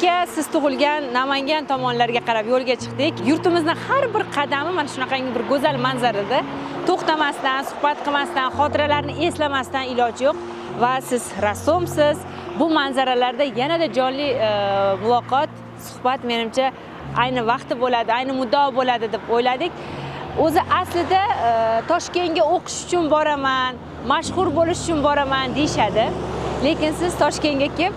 aka, siz tug'ilgan Namangan tomonlarga qarab yo'lga chiqdik. Yurtimizning har bir qadami mana shunaqangi bir go'zal manzarada to'xtamasdan, suhbat qilmasdan, xotiralarni eslamasdan iloji yo'q va siz rassomsiz. Bu manzaralarda yanada jonli muloqot, suhbat menimcha ayni vaqti bo'ladi, ayni muddao bo'ladi deb o'yladik. O'zi aslida Toshkentga o'qish uchun boraman, mashhur bo'lish uchun boraman deyshadi. Lekin siz Toshkentga kelib,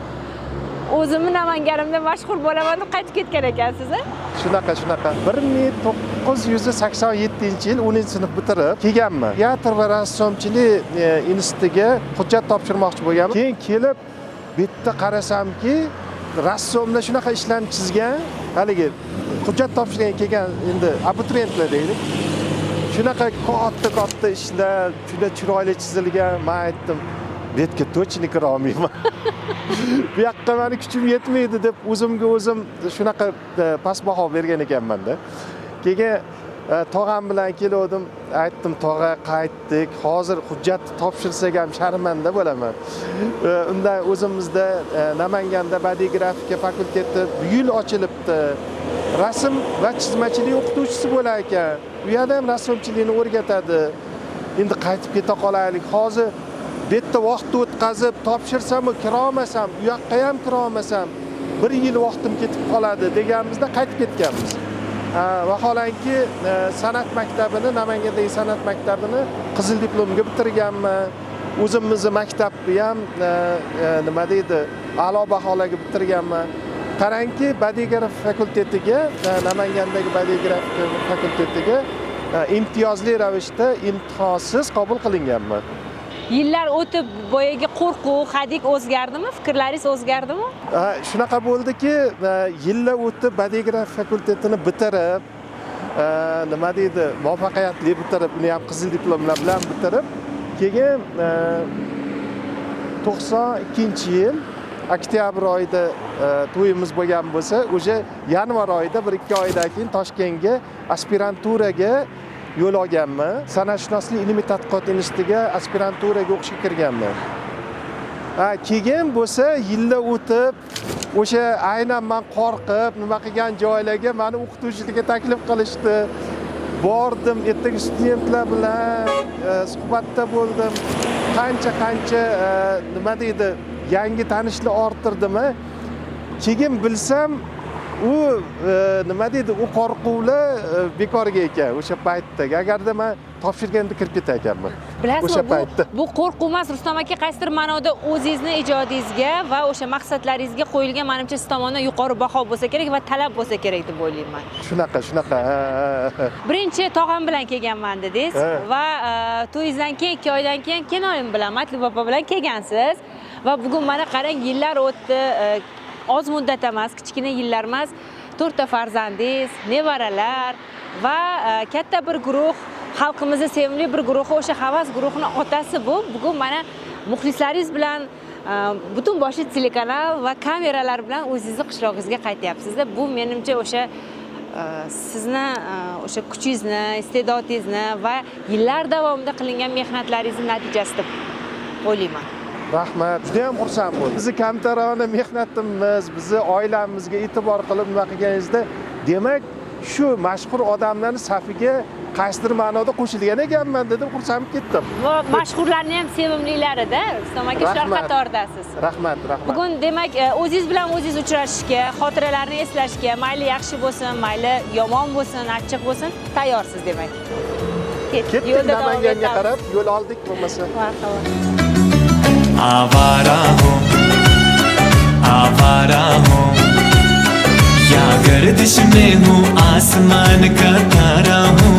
o'zimni Namanganimda mashhur bo'laman deb qaytib ketgan ekansiz. Shunaqa. 1987-yil 10-sinf bitirib kelganman. Teatr va rassomchilik institutiga hujjat topshirmoqchi bo'lganman. Keyin kelib bu yerda qarasamki, rassomlar shunaqa ishlarni chizgan, haligi hujjat topshirgan kelgan endi abituriyentlar deylik. Shunaqa katta ishlar, juda chiroyli chizilgan. Men aytdim, bu yerga точно kira olmayman. Bu yoqqa meni kuchim yetmaydi deb o'zimga o'zim shunaqa past baho bergan ekanman-da. Keyin tog'am bilan keldim, aytdim, tog'a qaytdik, hozir hujjat topshirsak ham sharmanda bo'laman. Undan o'zimizda Namanganda badiiy grafika fakulteti bu yil ochilibdi. Rasm va chizmachilik o'qituvchisi bo'lar ekan. U yerda ham rassomchilikni o'rgatadi. Endi qaytib keta qolaylik. Hozir bu yerda vaqt o'tkazib topshirsam, kira olmasam, u yoqqa ham kira olmasam, 1 yil vaqtim ketib qoladi deganimizda qaytib ketganmiz. Vaholanki san'at maktabini, Namangandagi san'at maktabini qizil diplomga bitirganman. O'zimizning maktabni ham nima deydi, a'lo baholarga bitirganman. Qarangki, badiiy grafika fakultetiga, Namangandagi badiiy grafika fakultetiga imtiyozli ravishda imtihonsiz qabul qilinganman. Yillar o'tib boyaga qo'rquv, hadik o'zgardimi? Fikrlaringiz o'zgardimi? Shunaqa bo'ldiki, yillar o'tib badiiy grafika fakultetini bitirib, nima deydi, muvaffaqiyatli bitirib, uni ham qizil diplomlar bilan bitirib, keyin 92-yil oktyabr oyida to'yimiz bo'lgan bo'lsa, o'sha yanvar oyida 1-2 oydan keyin Toshkentga aspiranturaga yo'l olganman. San'atshunoslik ilmiy tadqiqot institutiga aspiranturaga o'qishga kirganman. Keyin bo'lsa yillar o'tib, o'sha aynan men qo'rqib, nima qilgan joylarga meni o'qituvchilikka taklif qilishdi. Bordim, ertaga studentlar bilan suhbatda bo'ldim. Qancha nima deydi, yangi tanishlar orttirdim. Keyin bilsam, u nima deydi, u qo'rquvlar bekorga ekan o'sha paytda. Agarda men topshirganda kirib ketar ekanman. O'sha paytda. Bu qo'rquv emas, Rustam aka, qaysidir ma'noda o'zingizning ijodingizga va o'sha maqsadlaringizga qo'yilgan, menimcha, siz tomonidan yuqori baho bo'lsa kerak va talab bo'lsa kerak deb o'ylayman. Shunaqa. Birinchi tog'am bilan kelganman dedingiz va to'yingizdan keyin 2 oydan keyin kinoyim bilan, Matlub opa bilan kelgansiz va bugun mana qarang, yillar o'tdi. Oz muddat emas, kichkina yillar emas, 4 ta farzandingiz, nevaralar va katta bir guruh, xalqimizning sevimli bir guruhi, o'sha havas guruhining otasi bu. Bugun mana muxlislaringiz bilan butun boshli telekanal va kameralar bilan o'zingizning qishlog'ingizga qaytyapsiz-da. Bu menimcha o'sha sizni o'sha kuchingizni, iste'dodingizni va yillar davomida qilingan mehnatlaringizning natijasi deb o'ylayman. Rahmat. Juda ham xursand bo'ldim. Bizni kamtarona mehnatimiz, bizni oilamizga e'tibor qilib nima qilganingizda, demak, shu mashhur odamlarning safiga qaysidir ma'noda qo'shilgan ekanman deb xursand ketdim. Va mashhurlarning ham sevimlilarida, Rustam aka, shular qatoridasiz. Rahmat. Bugun demak, o'zingiz bilan o'zingiz uchrashishga, xotiralarni eslashga, mayli yaxshi bo'lsin, mayli yomon bo'lsin, achchiq bo'lsin, tayyorsiz demak. Ketdik Namanganga qarab, yo'l oldik bo'lmasa. Marhamat. आवारा हूँ या गर्दिश में हूँ आसमान का तारा हूँ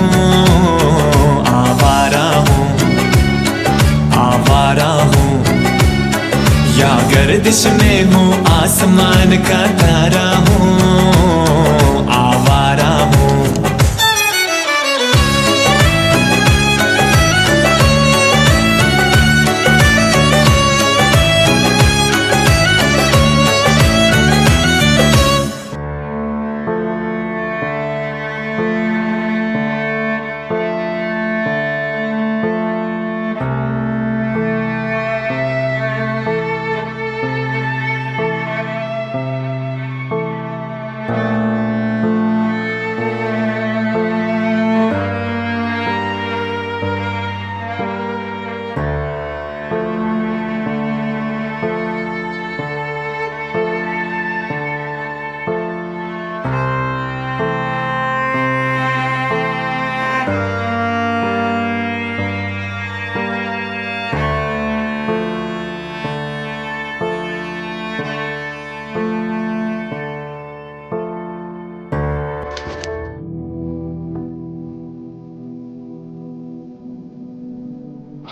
आवारा हूँ या गर्दिश में हूँ आसमान का तारा हूँ आवारा हूँ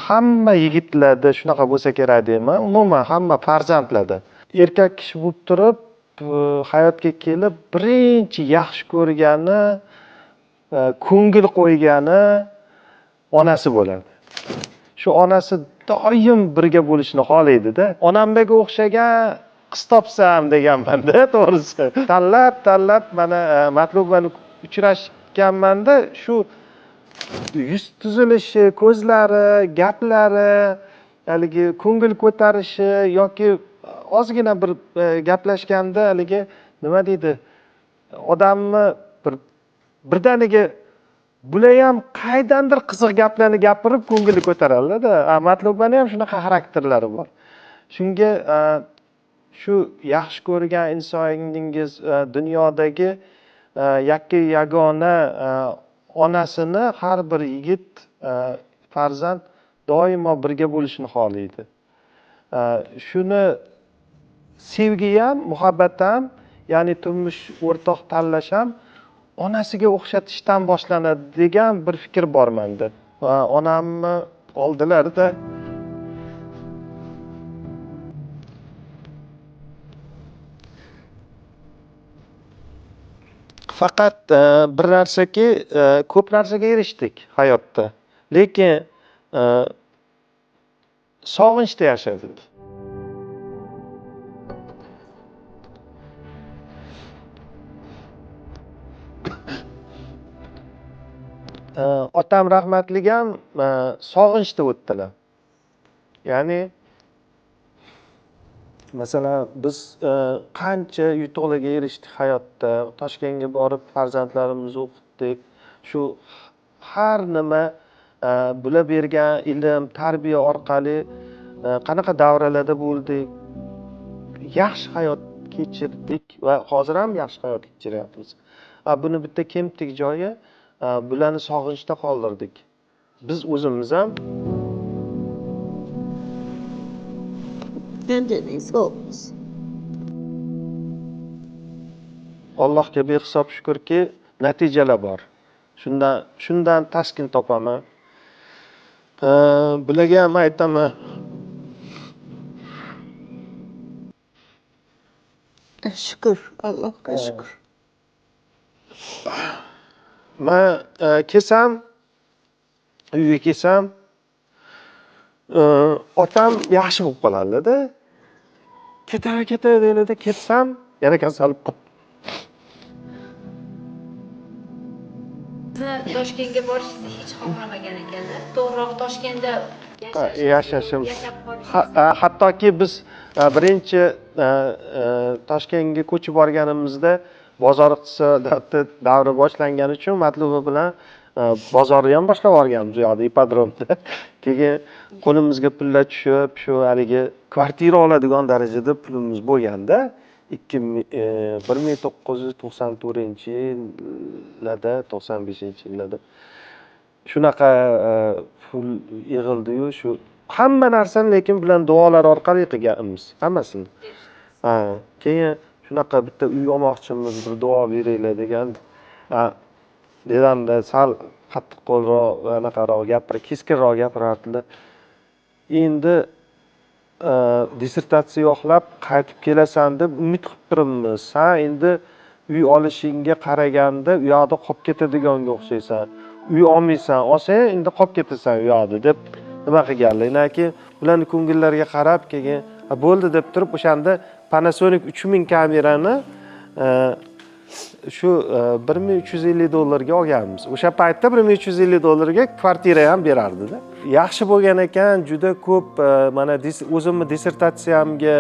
hamma yigitlarda shunaqa bo'lsa kerak deyman, umuman hamma farzandlarda. Erkak kishi bo'lib turib, hayotga kelib birinchi yaxshi ko'rgani, ko'ngil qo'ygani onasi bo'ladi. Shu onasi doim birga bo'lishni xohlaydi-da. Onamga o'xshagan qiz topsam deganman-da, to'g'risi. Tanlab mana Matlubani uchrashganman-da, shu yuz tuzilishi, ko'zlari, gaplari, haligi ko'ngil ko'tarishi yoki ozgina bir gaplashganda haligi nima deydi? Odamni birdaniga bular ham qaydandir qiziq gaplarni gapirib ko'ngilni ko'taradilar-da. Matlubani ham shunaqa xarakterlari bor. Shunga shu yaxshi ko'rgan insoningiz dunyodagi yagona onasini har bir yigit farzand doimo birga bo'lishini xohlaydi. Shuni sevgi ham, muhabbat ham, ya'ni turmush o'rtoq tanlash ham onasiga o'xshatishdan boshlanadi degan bir fikr bor menda. Onamni oldilarida faqat bir narsaki, ko'p narsaga erishdik hayotda. Lekin sog'inchda yashadik. Otam rahmatli ham sog'inchda o'tdilar. Ya'ni masalan biz qancha yutuqlarga erishdik hayotda, Toshkentga borib farzandlarimizni o'qitdik. Shu har nima bular bergan ilm, tarbiya orqali qanaqa davralarda bo'ldik. Yaxshi hayot kechirdik va hozir ham yaxshi hayot kechiryapmiz. Buni bitta kemtik joyi, bularni sog'inchda qoldirdik. Biz o'zimiz ham Allohga behisob shukrki, natijalar bor. Shundan taskin topaman. Bularga ham aytaman. Shukr, Allohga shukr. Men kelsam, uyga kelsam, otam yaxshi bo'lib qoladi-da. Keta deyiladi, ketsam, yana kasalib qoladi. Toshkentga borishingizni hech xohlamagan ekanlar. To'g'riroq Toshkentda yashashim. Hattoki biz birinchi Toshkentga ko'chib borganimizda bozor iqtisodiyoti davri boshlangani uchun Matluba bilan bozorni ham boshlab olganmiz u yoqda ipodromda. Keyin qo'limizga pullar tushib, shu haligi kvartira oladigan darajada pulimiz bo'lganda 1994-yillarda, 95-yillarda shunaqa pul yig'ildi-yu, shu hamma narsani lekin bilan duolar orqali qilganmiz, hammasini. Keyin shunaqa bitta uy olmoqchimiz, bir duo beringlar degan. Dedamda sal qattiqqo'lroq, anaqaroq keskinroq gapirardilar. Endi dissertatsiya yo'qlab qaytib kelasan deb umid qilib turibmiz. Sen endi uy olishingga qaraganda u yoqda qolib ketadiganga o'xshaysan. Uy olmaysan, olsang endi qolib ketasan u yoqda deb nima qilganlar. Lekin ularning ko'ngillariga qarab keyin bo'ldi deb turib o'shanda Panasonic 3000 kamerani shu $1350 olganmiz. O'sha paytda $1350 kvartira ham berardi-da. Yaxshi bo'lgan ekan, juda ko'p mana o'zimni dissertatsiyamga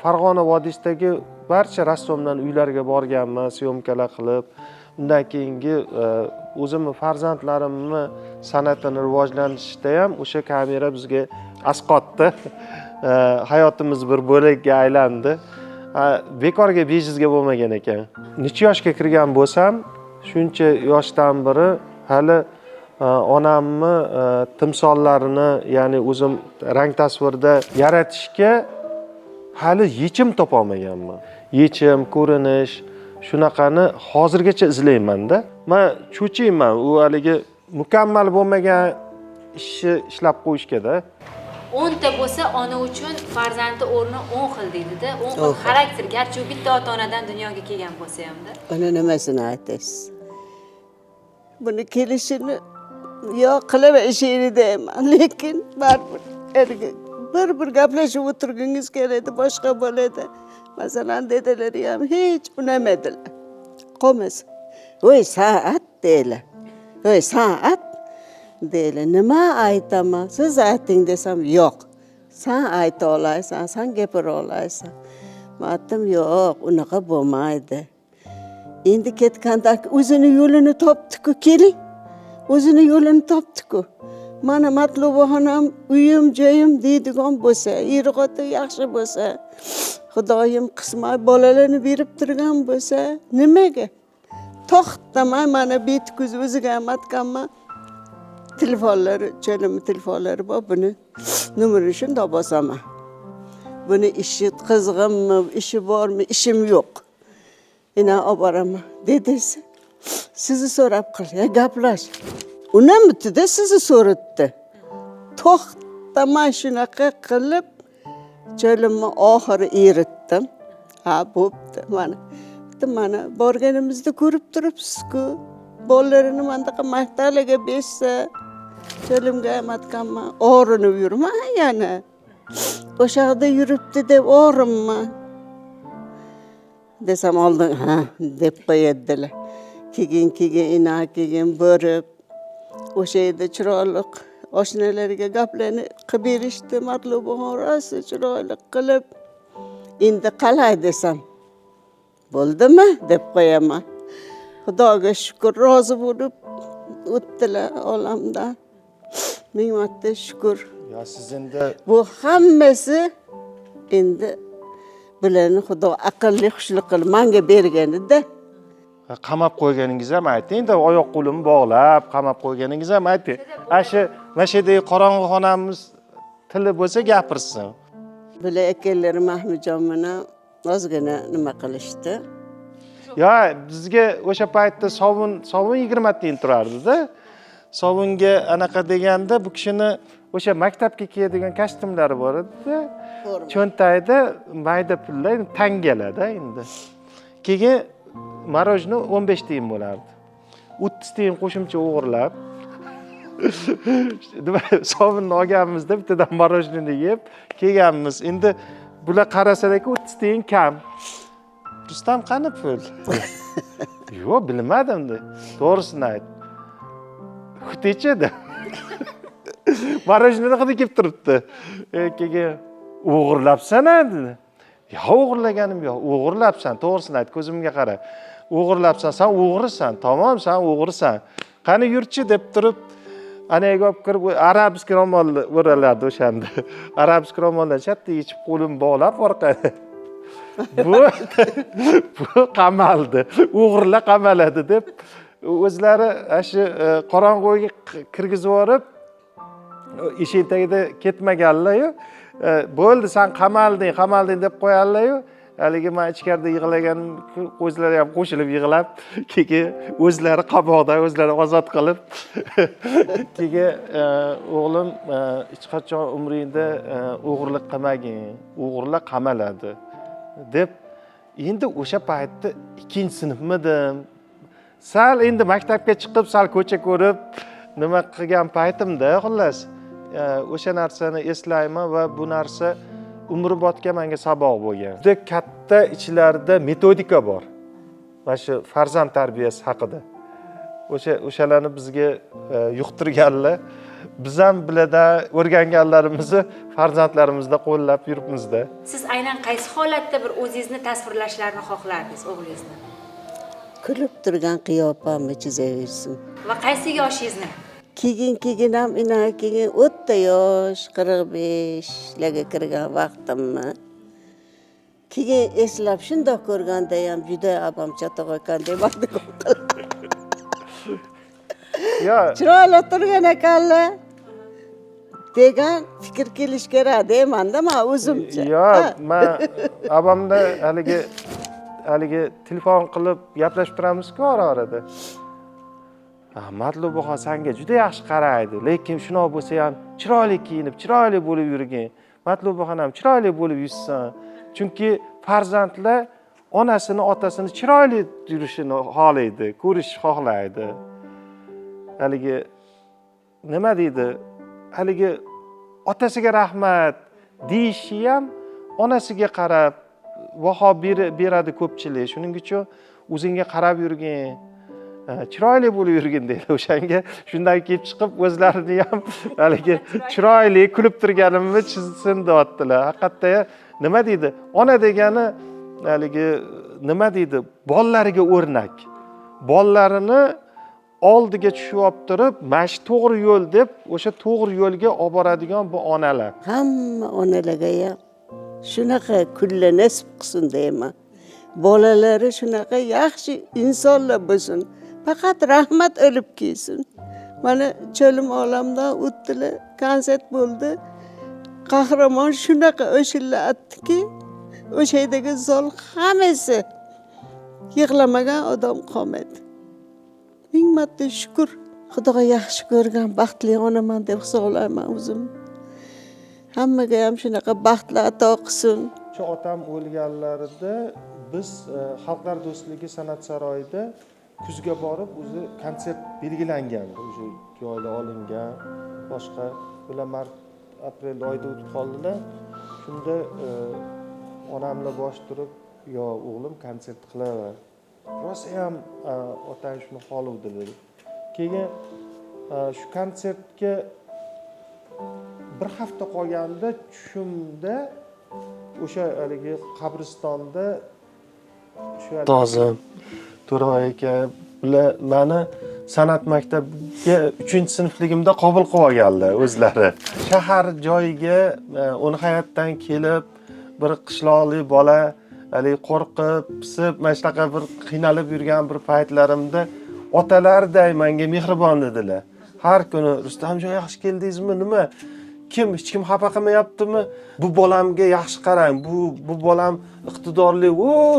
Farg'ona vodiysidagi barcha rassomlarning uylariga borganman, syomkalar qilib. Undan keyingi o'zimni farzandlarimni san'atini rivojlantirishda ham o'sha kamera bizga asqotdi. Hayotimiz bir bo'lakka aylandi. Bekorga bejizga bo'lmagan ekan. Necha yoshga kirgan bo'lsam, shuncha yoshdan beri hali onamni timsollarini, ya'ni o'zim rang tasvirda yaratishga hali yechim topa olmaganman. Yechim, ko'rinish, shunaqani hozirgacha izlayman-da. Men cho'chiyman, u haligi mukammal bo'lmagan ishni ishlab qo'yishgada. 10 ta bo'lsa, ona uchun farzandi o'rni 10 xil deydi-da. 10 xil xarakter, garchi u bitta ota-onadan dunyoga kelgan bo'lsa ham-da. Buni nimasini aytasiz? Buni kelishini yo qilaverishini deyman, lekin baribir bir gaplashib o'tirgingiz kerakdi, boshqa bo'ladi. Masalan, dedalari ham hech unamadilar. Qo'ymasin. Voy soat deylar. Voy soat deylar. Nima aytaman? Siz ayting desam, yo'q. Sen ayta olaysan, sen gapira olaysan. Men aytdim, yo'q, unaqa bo'lmaydi. Endi ketganda o'zini yo'lini topdi-ku, keling. O'zini yo'lini topdi-ku. Mana matlubaxonam, uyim, joyim deydigan bo'lsa, er-xotin yaxshi bo'lsa, Xudoyim qismat bolalarni berib turgan bo'lsa, nimaga? To'xtamay mana bet-ko'z o'ziga ham aytganman. Telefonlari, jo'nami telefonlari bor, buni nomerini shundoq bosaman. Buni ishi qizg'inmi, ishi bormi, ishim yo'q. Ina olib boraman. Dedesi, sizni so'rab qil, gaplash. Unamidi-da, sizni so'ratdi. To'xtamay shunaqa qilib, jo'limni oxiri eritdim. Ha, bo'pti, mana borganimizda ko'rib turibsiz-ku. Bolalarini mandaqa maktablarga bersa, jo'limga ham aytganman, o'rinib yurma yana. O'sha yerda yuribdi deb o'rinma. Desam oldin, ha, deb qo'yadilar. Keyin borib, o'sha yerda chiroyli oshnalarga gaplarni qilib berishdi, matlubaxon rosa chiroyli qilib. Endi qalay desam, bo'ldimi deb qo'yaman. Xudoga shukr, rozi bo'lib o'tdilar olamdan. Ming marta shukr. Ya siz endi Bu hammasi endi bularni Xudo aqlli xushlik qilib menga berganida. qamab qo'yganingiz ham ayting, endi oyoq qo'limni bog'lab qamab qo'yganingiz ham ayting. Mana shu yerdagi qorong'i xonamiz tili bo'lsa gapirsin. Bular akalari Mahmudjon bilan ozgina nima qilishdi. Ya bizga o'sha paytda sovun 20 tiyin turardi-da. Sovunga anaqa deganda bu kishini o'sha maktabga kiyadigan kostyumlari bor edi-da. Cho'ntagida mayda pullar tangalarda endi. Keyin marojni 15 tiyin bo'lardi. 30 tiyin qo'shimcha o'g'irlab sovunni olganmizda bittadan marojnini yeb kelganmiz. Endi bular qarasalar-ku 30 tiyin kam. Rustam qani pul? Yo'q, bilmadim-da. To'g'risini ayt. Xutichada. Marojnini hidi kelib turibdi. Keyin o'g'irlabsan dedi. Yo'q, o'g'irlaganim yo'q. O'g'irlabsan, to'g'risini ayt, ko'zimga qara. O'g'irlabsan, sen o'g'risan. Tamom, sen o'g'risan. Qani yurchi deb turib, anaga olib kirib arabskiy ro'mol o'ralardi o'shanda. Arabskiy ro'moldan shatta yechib qo'lim bog'lab orqaga. Bu qamaldi. O'g'irlar qamaladi deb o'zlari shu qorong'uga kirgizib yorib, eshik tagida ketmaganlar-yu, bo'ldi sen qamalding deb qo'yanlar-yu, haligi men ichkarida yig'lagan o'zlari ham qo'shilib yig'lab, keyin o'zlari qamoqda o'zlari ozod qilib, keyin o'g'lim hech qachon umringda o'g'irlik qilmagin, o'g'irlar qamaladi deb. Endi o'sha paytda 2-sinfmidim. Sal endi maktabga chiqib, sal ko'cha ko'rib, nima qilgan paytimda, xullas, o'sha narsani eslayman va bu narsa umrbodga menga saboq bo'lgan. Juda katta ichlarida metodika bor. Mana shu farzand tarbiyasi haqida. O'shalarni bizga yuqtirganlar, biz ham bilada o'rganganlarimizni farzandlarimizda qo'llab yuribmiz-da. Siz aynan qaysi holatda bir o'zingizni tasvirlashlarini xohlardingiz o'g'lingizni? Kulib turgan qiyofamni chizaversin. Va qaysi yoshingizni? Keyin ham keyin o'ta yosh, 45larga kirgan vaqtimni. Keyin eslab shundoq ko'rganda ham juda abam chatoq ekan demoqdi. Yo, Chiroyli turgan ekanlar degan fikr kelish kerak deymanda men o'zimcha. Yo, men abamda haligi telefon qilib gaplashib turamiz-ku orada. Matlubaxon senga juda yaxshi qaraydi, lekin shunaqa bo'lsa ham chiroyli kiyinib, chiroyli bo'lib yurgin. Matlubaxon ham chiroyli bo'lib yursin. Chunki farzandlar onasini, otasini chiroyli yurishini xohlaydi, ko'rishni xohlaydi. Haligi nima deydi? Haligi otasiga rahmat deyishi ham onasiga qarab baho beradi ko'pchilik. Shuning uchun o'zingga qarab yurgin, chiroyli bo'lib yurgin deydi. O'shanga shundan kelib chiqib o'zlarini ham haligi chiroyli kulib turganimni chizsin deyaptilar. Haqiqatda nima deydi? Ona degani haligi nima deydi? Bolalariga o'rnak. Bolalarini oldiga tushib olib turib, "Mana shu to'g'ri yo'l" deb o'sha to'g'ri yo'lga olib boradigan bu onalar. Hamma onalarga ham shunaqa kunlar nasib qilsin deyman. Bolalari shunaqa yaxshi insonlar bo'lsin. Faqat rahmat olib kelsin. Mana cho'lim olamdan o'tdilar, konsert bo'ldi. Qahramon shunaqa o'shalar aytdiki, o'sha yerdagi zol hammasi yig'lamagan odam qolmadi. Ming marta shukr. Xudoga yaxshi ko'rgan baxtli onaman deb hisoblayman o'zim. Hammaga ham shunaqa baxtlar ato qilsin. Shu otam o'lganlarida biz Xalqlar do'stligi san'at saroyida kuzga borib o'zi konsert belgilangan, o'sha joyda olingan, boshqa bular mart aprel oyida o'tib qoldilar. Shunda onamlar bosh turib, "Yo o'g'lim konsert qilaver." Rosa ham otang shuni xohlavdi dedi. Keyin shu konsertga bir hafta qolganda tushimda o'sha haligi qabristonda shu Tozim To'roy aka bilan meni san'at maktabiga 3-sinfligimda qabul qilib olganlar o'zlari. Shahar joyiga 10 hayotdan kelib bir qishloqli bola haligi qo'rqib, pisib, mana shunaqa bir qiynalib yurgan bir paytlarimda otalarday menga mehribon edilar. Har kuni "Rustamjon, yaxshi keldingizmi? Nima? Hech kim xafa qilmayaptimi? Bu bolamga yaxshi qarang. Bu bolam iqtidorli,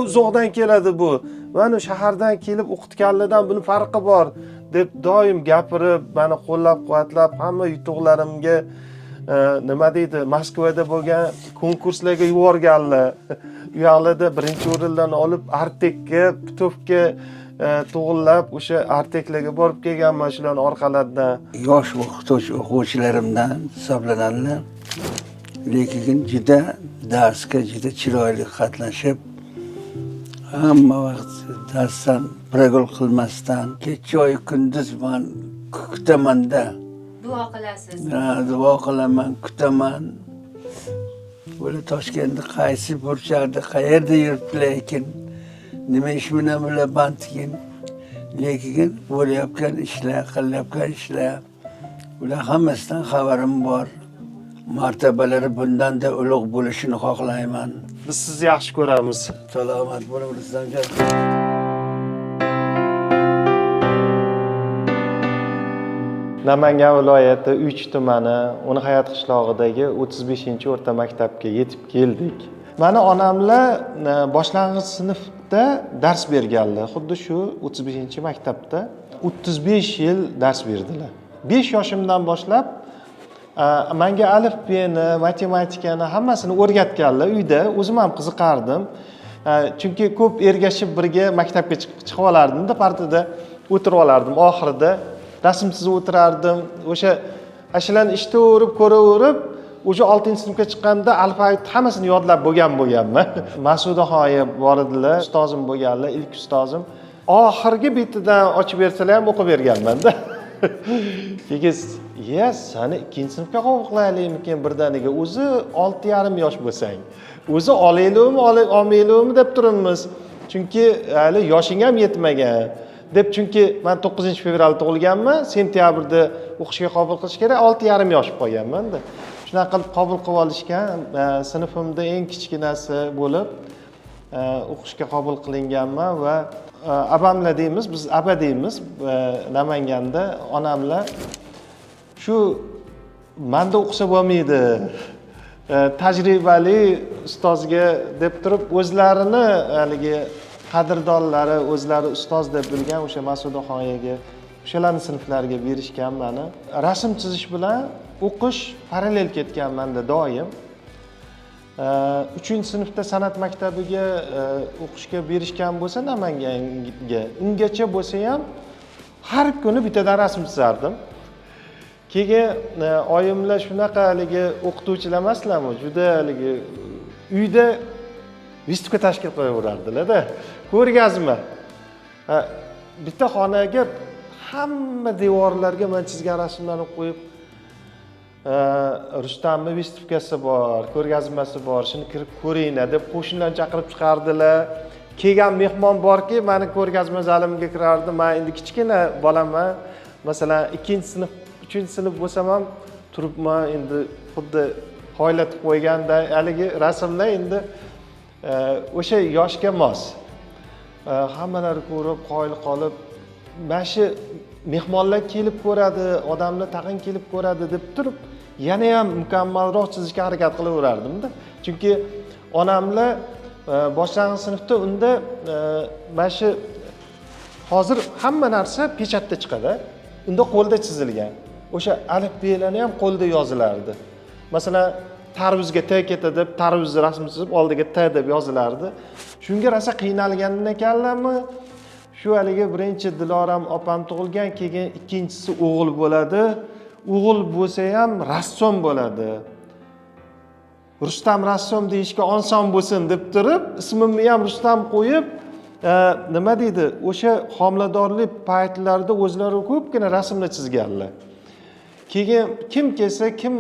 uzoqdan keladi bu. Mana shahardan kelib o'qitganlardan buni farqi bor" deb doim gapirib, meni qo'llab-quvvatlab, hamma yutuqlarimga nima deydi, Moskvada bo'lgan konkurslarga yuborganlar. U yoqlarda birinchi o'rinlarni olib, Artekka, Pitovga to'g'irlab, o'sha Arteklarga borib kelganman shularning orqalaridan. Yosh o'quvchilarimdan hisoblanadilar. Lekin juda darsga juda chiroyli qatnashib, hamma vaqt darsdan pragol qilmasdan, kecha-yu kunduz men kutaman-da. Duo qilasiz. Duo qilaman, kutaman. Böyle Toshkentda qaysi burchakda, qayerda yuribdilar ekan, nima ish bilan bandkin. Lekin bo'layotgan ishlar, qilayotgan ishlar, ular hammasidan xabarim bor. Martabalari bundan-da ulug' bo'lishini xohlayman. Biz sizni yaxshi ko'ramiz. Salomat bo'ling, Rustamjon. Namangan viloyati Uch tumani O'nhayot qishlog'idagi 35-o'rta maktabga yetib keldik. Mani onamlar boshlang'ich sinfda dars berganlar. Xuddi shu 35-maktabda 35 yil dars berdilar. 5 yoshimdan boshlab menga alifbeni, matematikani hammasini o'rgatganlar uyda. O'zim ham qiziqardim. Chunki ko'p ergashib birga maktabga chiqib olardim-da, partada o'tirib olardim oxirida. Rasmsiz o'tirardim. O'sha ashlarni eshitaverib, ko'raverib, o'sha 6-sinfga chiqqanda alfavitni hammasini yodlab bo'lganman. Masudaxoya bor edilar, ustozim bo'lganlar, ilk ustozim. Oxirgi betidan ochib bersalar ham o'qib berganman-da. Keyin, seni 2-sinfga qabul qilaylikmikin birdaniga, o'zi 6,5 yosh bo'lsang, o'zi olaylikmi, olmaylikmi deb turibmiz. Chunki hali yoshing ham yetmagan. deb, chunki men 9-fevral tug'ilganman, sentyabrda o'qishga qabul qilish kerak, 6,5 yosh qolganman-da. Shunaqa qilib qabul qilib olishgan, sinfimda eng kichkinasi bo'lib o'qishga qabul qilinganman va abamlar deymiz, biz aba deymiz Namanganda, onamlar shu menda o'qisa bo'lmaydi, tajribali ustozga deb turib, o'zlarini haligi qadrdonlari, o'zlari ustoz deb bilgan o'sha Masudaxoyaga o'shalarni sinflarga berishgan mani. Rasm chizish bilan o'qish parallel ketganmanda doim. 3-sinfda san'at maktabiga o'qishga berishgan bo'lsa Namanganga, ungacha bo'lsa ham har kuni bittadan rasm chizardim. Keyin oyimlar shunaqa haligi o'qituvchilar emaslarmi, juda haligi uyda vystavka tashkil qilaverardilar-da. Ko'rgazma. Bitta xonaga hamma devorlarga men chizgan rasmlarni qo'yib, Rustamning vystavkasi bor, ko'rgazmasi bor, shuni kirib ko'ringlar deb qo'shnilarni chaqirib chiqardilar. Kelgan mehmon borki, meni ko'rgazma zalimga kirardi. Men endi kichkina bolaman. Masalan, 2-sinf, 3-sinf bo'lsam ham turibman, endi xuddi hoylatib qo'yganday haligi rasmlar endi o'sha yoshga mos. Hammalari ko'rib, qoyil qolib, mana shu mehmonlar kelib ko'radi, odamlar tag'in kelib ko'radi deb turib, yana ham mukammalroq chizishga harakat qilaverardim-da. Chunki onamlar boshlang'ich sinfda unda mana shu hozir hamma narsa pechatda chiqadi. Unda qo'lda chizilgan. O'sha alif b'larni ham qo'lda yozilardi. Masalan, tarvuzga T ketadi deb tarvuz rasmini chizib oldiga T deb yozilardi. Shunga rosa qiynalgandan ekanlarmi? Shu haligi birinchi Diloram opam tug'ilgan, keyin ikkinchisi o'g'il bo'ladi. O'g'il bo'lsa ham rassom bo'ladi. Rustam rassom deyishga oson bo'lsin deb turib, ismimni ham Rustam qo'yib, nima deydi? O'sha homiladorlik paytlarida o'zlari ko'pgina rasmlar chizganlar. Keyin kim kelsa, kim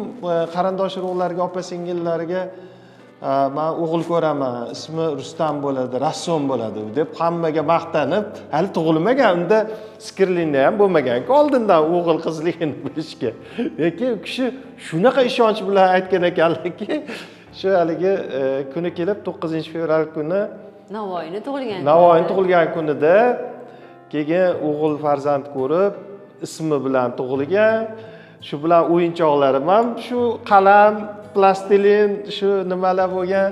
qarindosh urug'larga, opa-singillarga men o'g'il ko'raman, ismi Rustam bo'ladi, rassom bo'ladi deb hammaga maqtanib, hali tug'ilmagan, unda skrilinda ham bo'lmagan-ku oldindan o'g'il qizligini bilishga. Lekin u kishi shunaqa ishonch bilan aytgan ekanlarki, shu haligi kuni kelib 9-fevral kuni Navoiyni tug'ilgan. Navoiyni tug'ilgan kunida keyin o'g'il farzand ko'rib, ismi bilan tug'ilgan. Shu bilan o'yinchoqlarim ham shu qalam, plastilin, shu nimalar bo'lgan.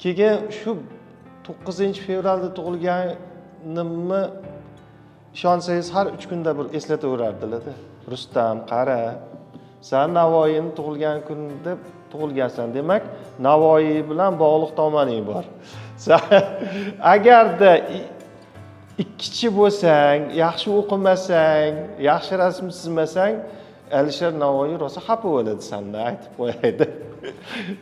Keyin shu 9-fevralda tug'ilganimni ishonsangiz har 3 kunda bir eslataverardilar-da. Rustam, qara, sen Navoiyning tug'ilgan kunida tug'ilgansan, demak, Navoiy bilan bog'liq tomoning bor. Sen agarda ikkichi bo'lsang, yaxshi o'qimasang, yaxshi rasm chizmasang, Alisher Navoiy rosa xafa bo'ladi senda, aytib qo'yay deb.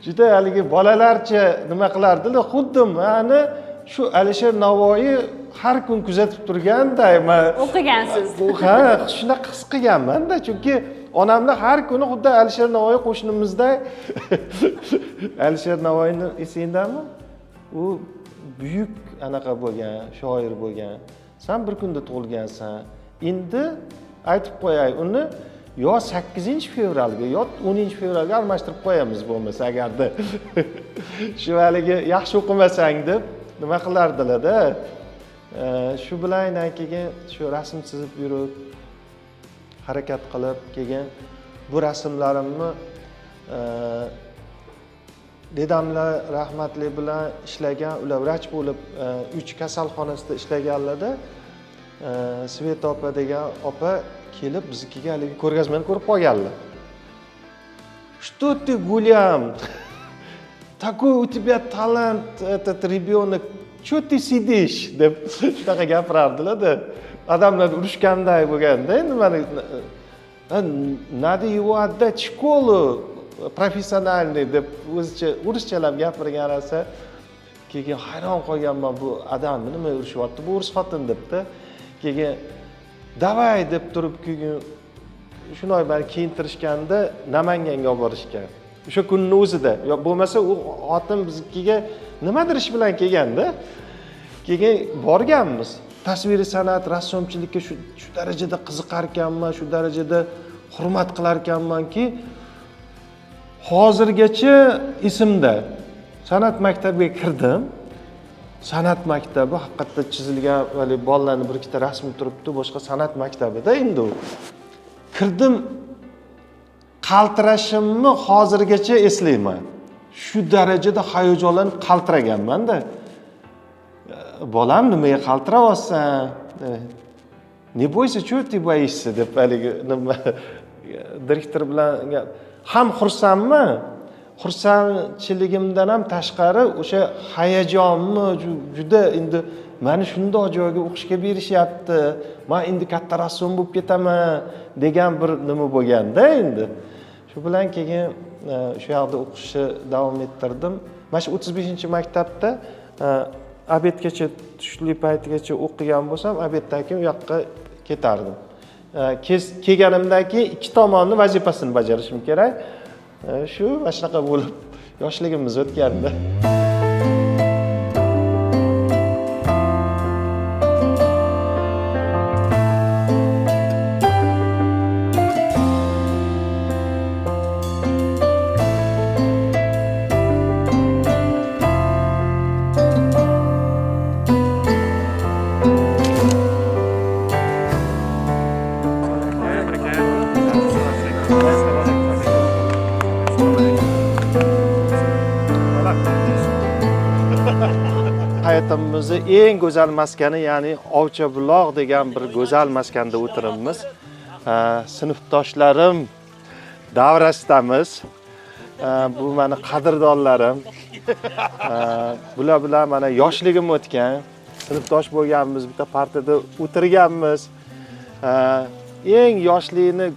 Juda haligi bolalarcha nima qilardilar, xuddi meni shu Alisher Navoiy har kun kuzatib turganday, men O'qigansiz. Ha, shunaqa his qilganman-da, chunki onamlar har kuni xuddi Alisher Navoiy qo'shnimizday. Alisher Navoiyni esingdami? U buyuk anaqa bo'lgan, shoir bo'lgan. Sen bir kunda tug'ilgansan. Endi aytib qo'yay, uni yo 8-fevralga yo 10-fevralga almashtirib qo'yamiz bo'lmasa agarda. Shu haligi yaxshi o'qimasang deb nima qilardilar-da. Shu bilan keyin shu rasm chizib yurib, harakat qilib, keyin bu rasmlarimni dedamlar rahmatli bilan ishlagan, ular vrach bo'lib 3 kasalxonasida ishlaganlarda, Sveta opa degan opa kelib biznikiga haligi ko'rgazmani ko'rib qolganlar. Что ты, Гулям? Такой у тебя талант, этот ребенок. Что ты сидишь? deb shunaqa gapirardilar-da. Odamlar urushganday bo'lganda, nimani надо его отдать в школу профессиональный deb o'zicha uruschalab gapirgan narsa. Keyin hayron qolganman, bu odamni nima urushyapti, bu o'ris xotin debdi. Keyin davay deb turib, keyin shunday meni kiyintirishganda Namanganga olib borishgan. O'sha kunning o'zida. Yo bo'lmasa u xotin biznikiga nimadir ish bilan kelganda, keyin borganmiz. Tasviriy san'at, rassomchilikka shu darajada qiziqar ekanman, shu darajada hurmat qilar ekanmanki, hozirgacha esimda. San'at maktabiga kirdim. San'at maktabi haqiqatda chizilgan, vali bolalarning bir ikkita rasmi turibdi, boshqa san'at maktabida endi u. Kirdim, qaltirashimni hozirgacha eslayman. Shu darajada hayajonlanib qaltiraganman-da. Bolam, nimaga qaltirayapsan? ne bo'ysa shu ты боишься deb haligi nima direktor bilan ham xursandman, xursandchiligimdan ham tashqari o'sha hayajonmi juda endi meni shundoq joyga o'qishga berishyapti, men endi katta rassom bo'lib ketaman degan bir nima bo'lganda endi shu bilan keyin shu yerda o'qishni davom ettirdim. Mana shu 35-maktabda obedgacha, tushli paytigacha o'qigan bo'lsam, obeddan keyin u yoqqa ketardim. Kelganimdan keyin ikki tomonni vazifasini bajarishim kerak. Shu mana shunaqa bo'lib yoshligimiz o'tgandi. Hayotimizning eng go'zal maskani, ya'ni Ovchabuloq degan bir go'zal maskanda o'tiribmiz. Sinfdoshlarim davrasidamiz. Bu meni qadrdonlarim. Bular bilan mana yoshligim o'tgan, sinfdosh bo'lganmiz, bitta partada o'tirganmiz. Eng yoshlikni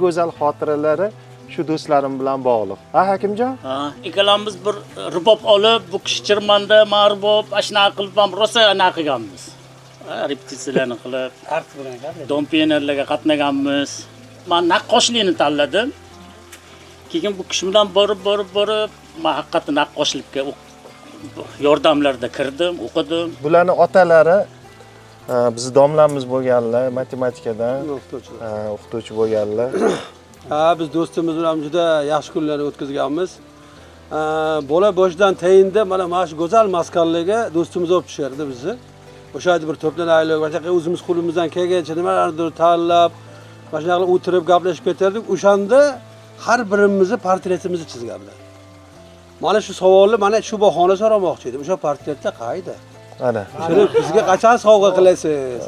go'zal xotiralari shu do'stlarim bilan bog'liq. Ha, Hakimjon? Ha, ikkalamiz bir rubob olib, bu kishi chirmanda, ma'rubob, ashuna qilib ham rosa ana qilganmiz. Repetitsiyalarni qilib, dompenerlarga qatnaganmiz. Men naqqoshlikni tanladim. Keyin bu kishi bilan borib, men haqiqatan naqqoshlikka yordamlarda kirdim, o'qidim. Bularning otalari bizni domlamiz bo'lganlar, matematikadan o'qituvchi bo'lganlar. Ha, biz do'stimiz bilan juda yaxshi kunlarni o'tkazganmiz. Bola boshidan tayinda mana shu go'zal maskanlarga do'stimiz olib tushardi bizni. O'sha yerda bir to'planaylik, boshqa o'zimiz qo'limizdan kelgancha nimalardir tanlab, mana shunaqa o'tirib gaplashib ketardik. O'shanda har birimizni portretimizni chizganlar. Mana shu savolni mana shu bahona so'ramoqchi edim. O'sha portretda qayda? Mana. Shuni bizga qachon sovg'a qilasiz?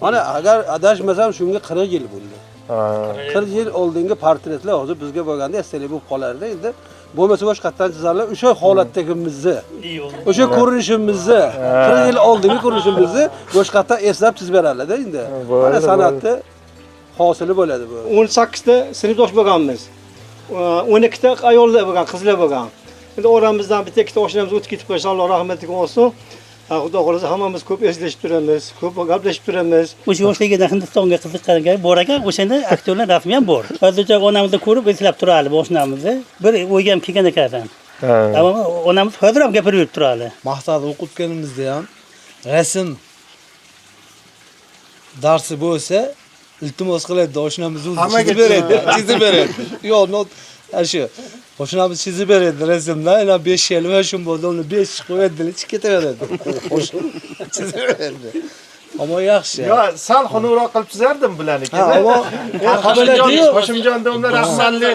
Mana agar adashmasam shunga 40 yil bo'ldi. 40 yil oldingi portretlar hozir bizga bo'lganda esdalik bo'lib qolardi. Endi bo'lmasa boshqatdan chizarlar. O'sha holatdagimizni, o'sha ko'rinishimizni, 40 yil oldingi ko'rinishimizni boshqatdan eslab chizib berarlar-da endi. Mana san'atda hosili bo'ladi bu. 18 ta sinfdosh bo'lganmiz. 12 ta ayollar bo'lgan, qizlar bo'lgan. Endi oramizdan bitta ikkita oshnamiz o'tib ketib qo'ysa, Alloh rahmatiga olsin. Xudo xohlasa hammamiz ko'p eslashib turamiz, ko'p gaplashib turamiz. O'sha yoshligida Hindistonga qiziqqanga bor ekan, o'shanda aktyorlar rasmi ham bor. Hozircha onamizni ko'rib eslab turadi boshlanamizni. Bir o'yga ham kelgan ekan. Ammo onamiz hozir ham gapirib yurib turadi. Maqsad o'qitganimizda ham rasm darsi bo'lsa, iltimos qiladi, oshnamiz o'zi chizib beradi. Yo'q, shu oshnamiz chizib beradi rasmdan, ana 5 yil va shu bo'ldi, uni 5 qo'yadi, chiqib ketaveradi. Chizib beradi. Ammo yaxshi. Yo, sal xunukroq qilib chizardim bularni. Ammo Hoshimjon domla rahmanli.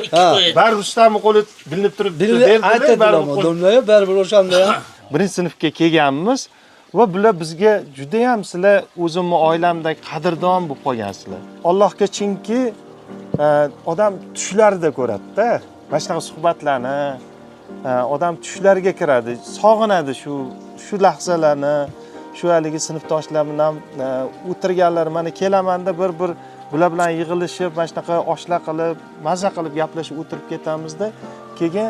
Baribir Rustamning qo'li bilinib turibdi derdi. Domla baribir o'shanda ham. Birinchi sinfga kelganmiz va bular bizga juda ham sizlar o'zimni oilamdagi qadrdon bo'lib qolgansizlar. Allohga chinki odam tushlarida ko'radi-da. Mana shunaqa suhbatlarni odam tushlariga kiradi, sog'inadi shu lahzalarni, shu haligi sinfdoshlar bilan o'tirganlar, mana kelamanda bir bular bilan yig'ilishib, mana shunaqa oshlar qilib, maza qilib gaplashib o'tirib ketamizda, keyin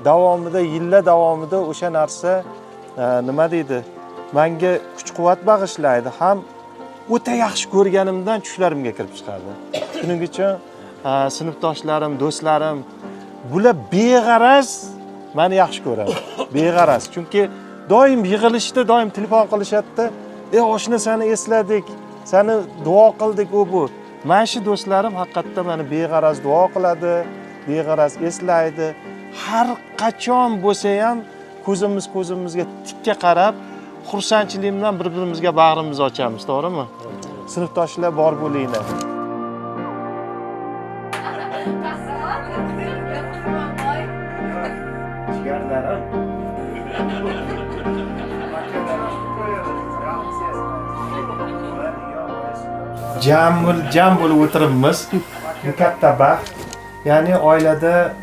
davomida, yillar davomida o'sha narsa nima deydi? Menga kuch-quvvat bag'ishlaydi, ham o'ta yaxshi ko'rganimdan tushlarimga kirib chiqadi. Shuning uchun sinfdoshlarim, do'stlarim bular beg'araz meni yaxshi ko'radi. Beg'araz. Chunki doim yig'ilishda doim telefon qilishadi-da. Oshna seni esladik, seni duo qildik bu. Mana shu do'stlarim haqiqatda meni beg'araz duo qiladi, beg'araz eslaydi. Har qachon bo'lsa ham ko'zimizga tikka qarab, xursandchilik bilan bir-birimizga bag'rimizni ochamiz, to'g'rimi? Sinfdoshlar bor bo'linglar. jam bo'lib o'tiribmiz. Bu katta baxt. Ya'ni oilada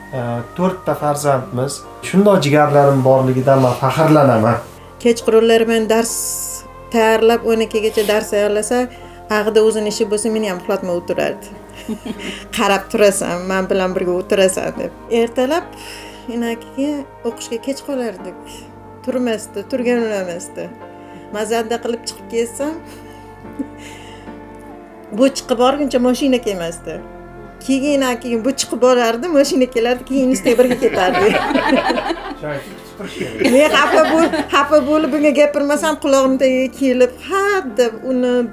4 ta farzandmiz. Shunday jigarlarim borligidan men faxrlanaman. Kechqurunlari men dars tayyorlab 12 gacha dars tayyorlasa, ag'ida o'zini ishi bo'lsa meni ham uxlatmay o'tirardi. Qarab turasan, men bilan birga o'tirasan deb. Ertalab inakiga o'qishga kech qolardik. Turmasdi, turgan o'lamasdi. Mazanda qilib chiqib kelsam, bu chiqib borguncha mashina kelmasdi. Keyin bu chiqib borardi, mashina kelardi, keyin ustiga birga ketardi. Men xafa bo'lib bunga gapirmasam qulog'imda kelib, ha deb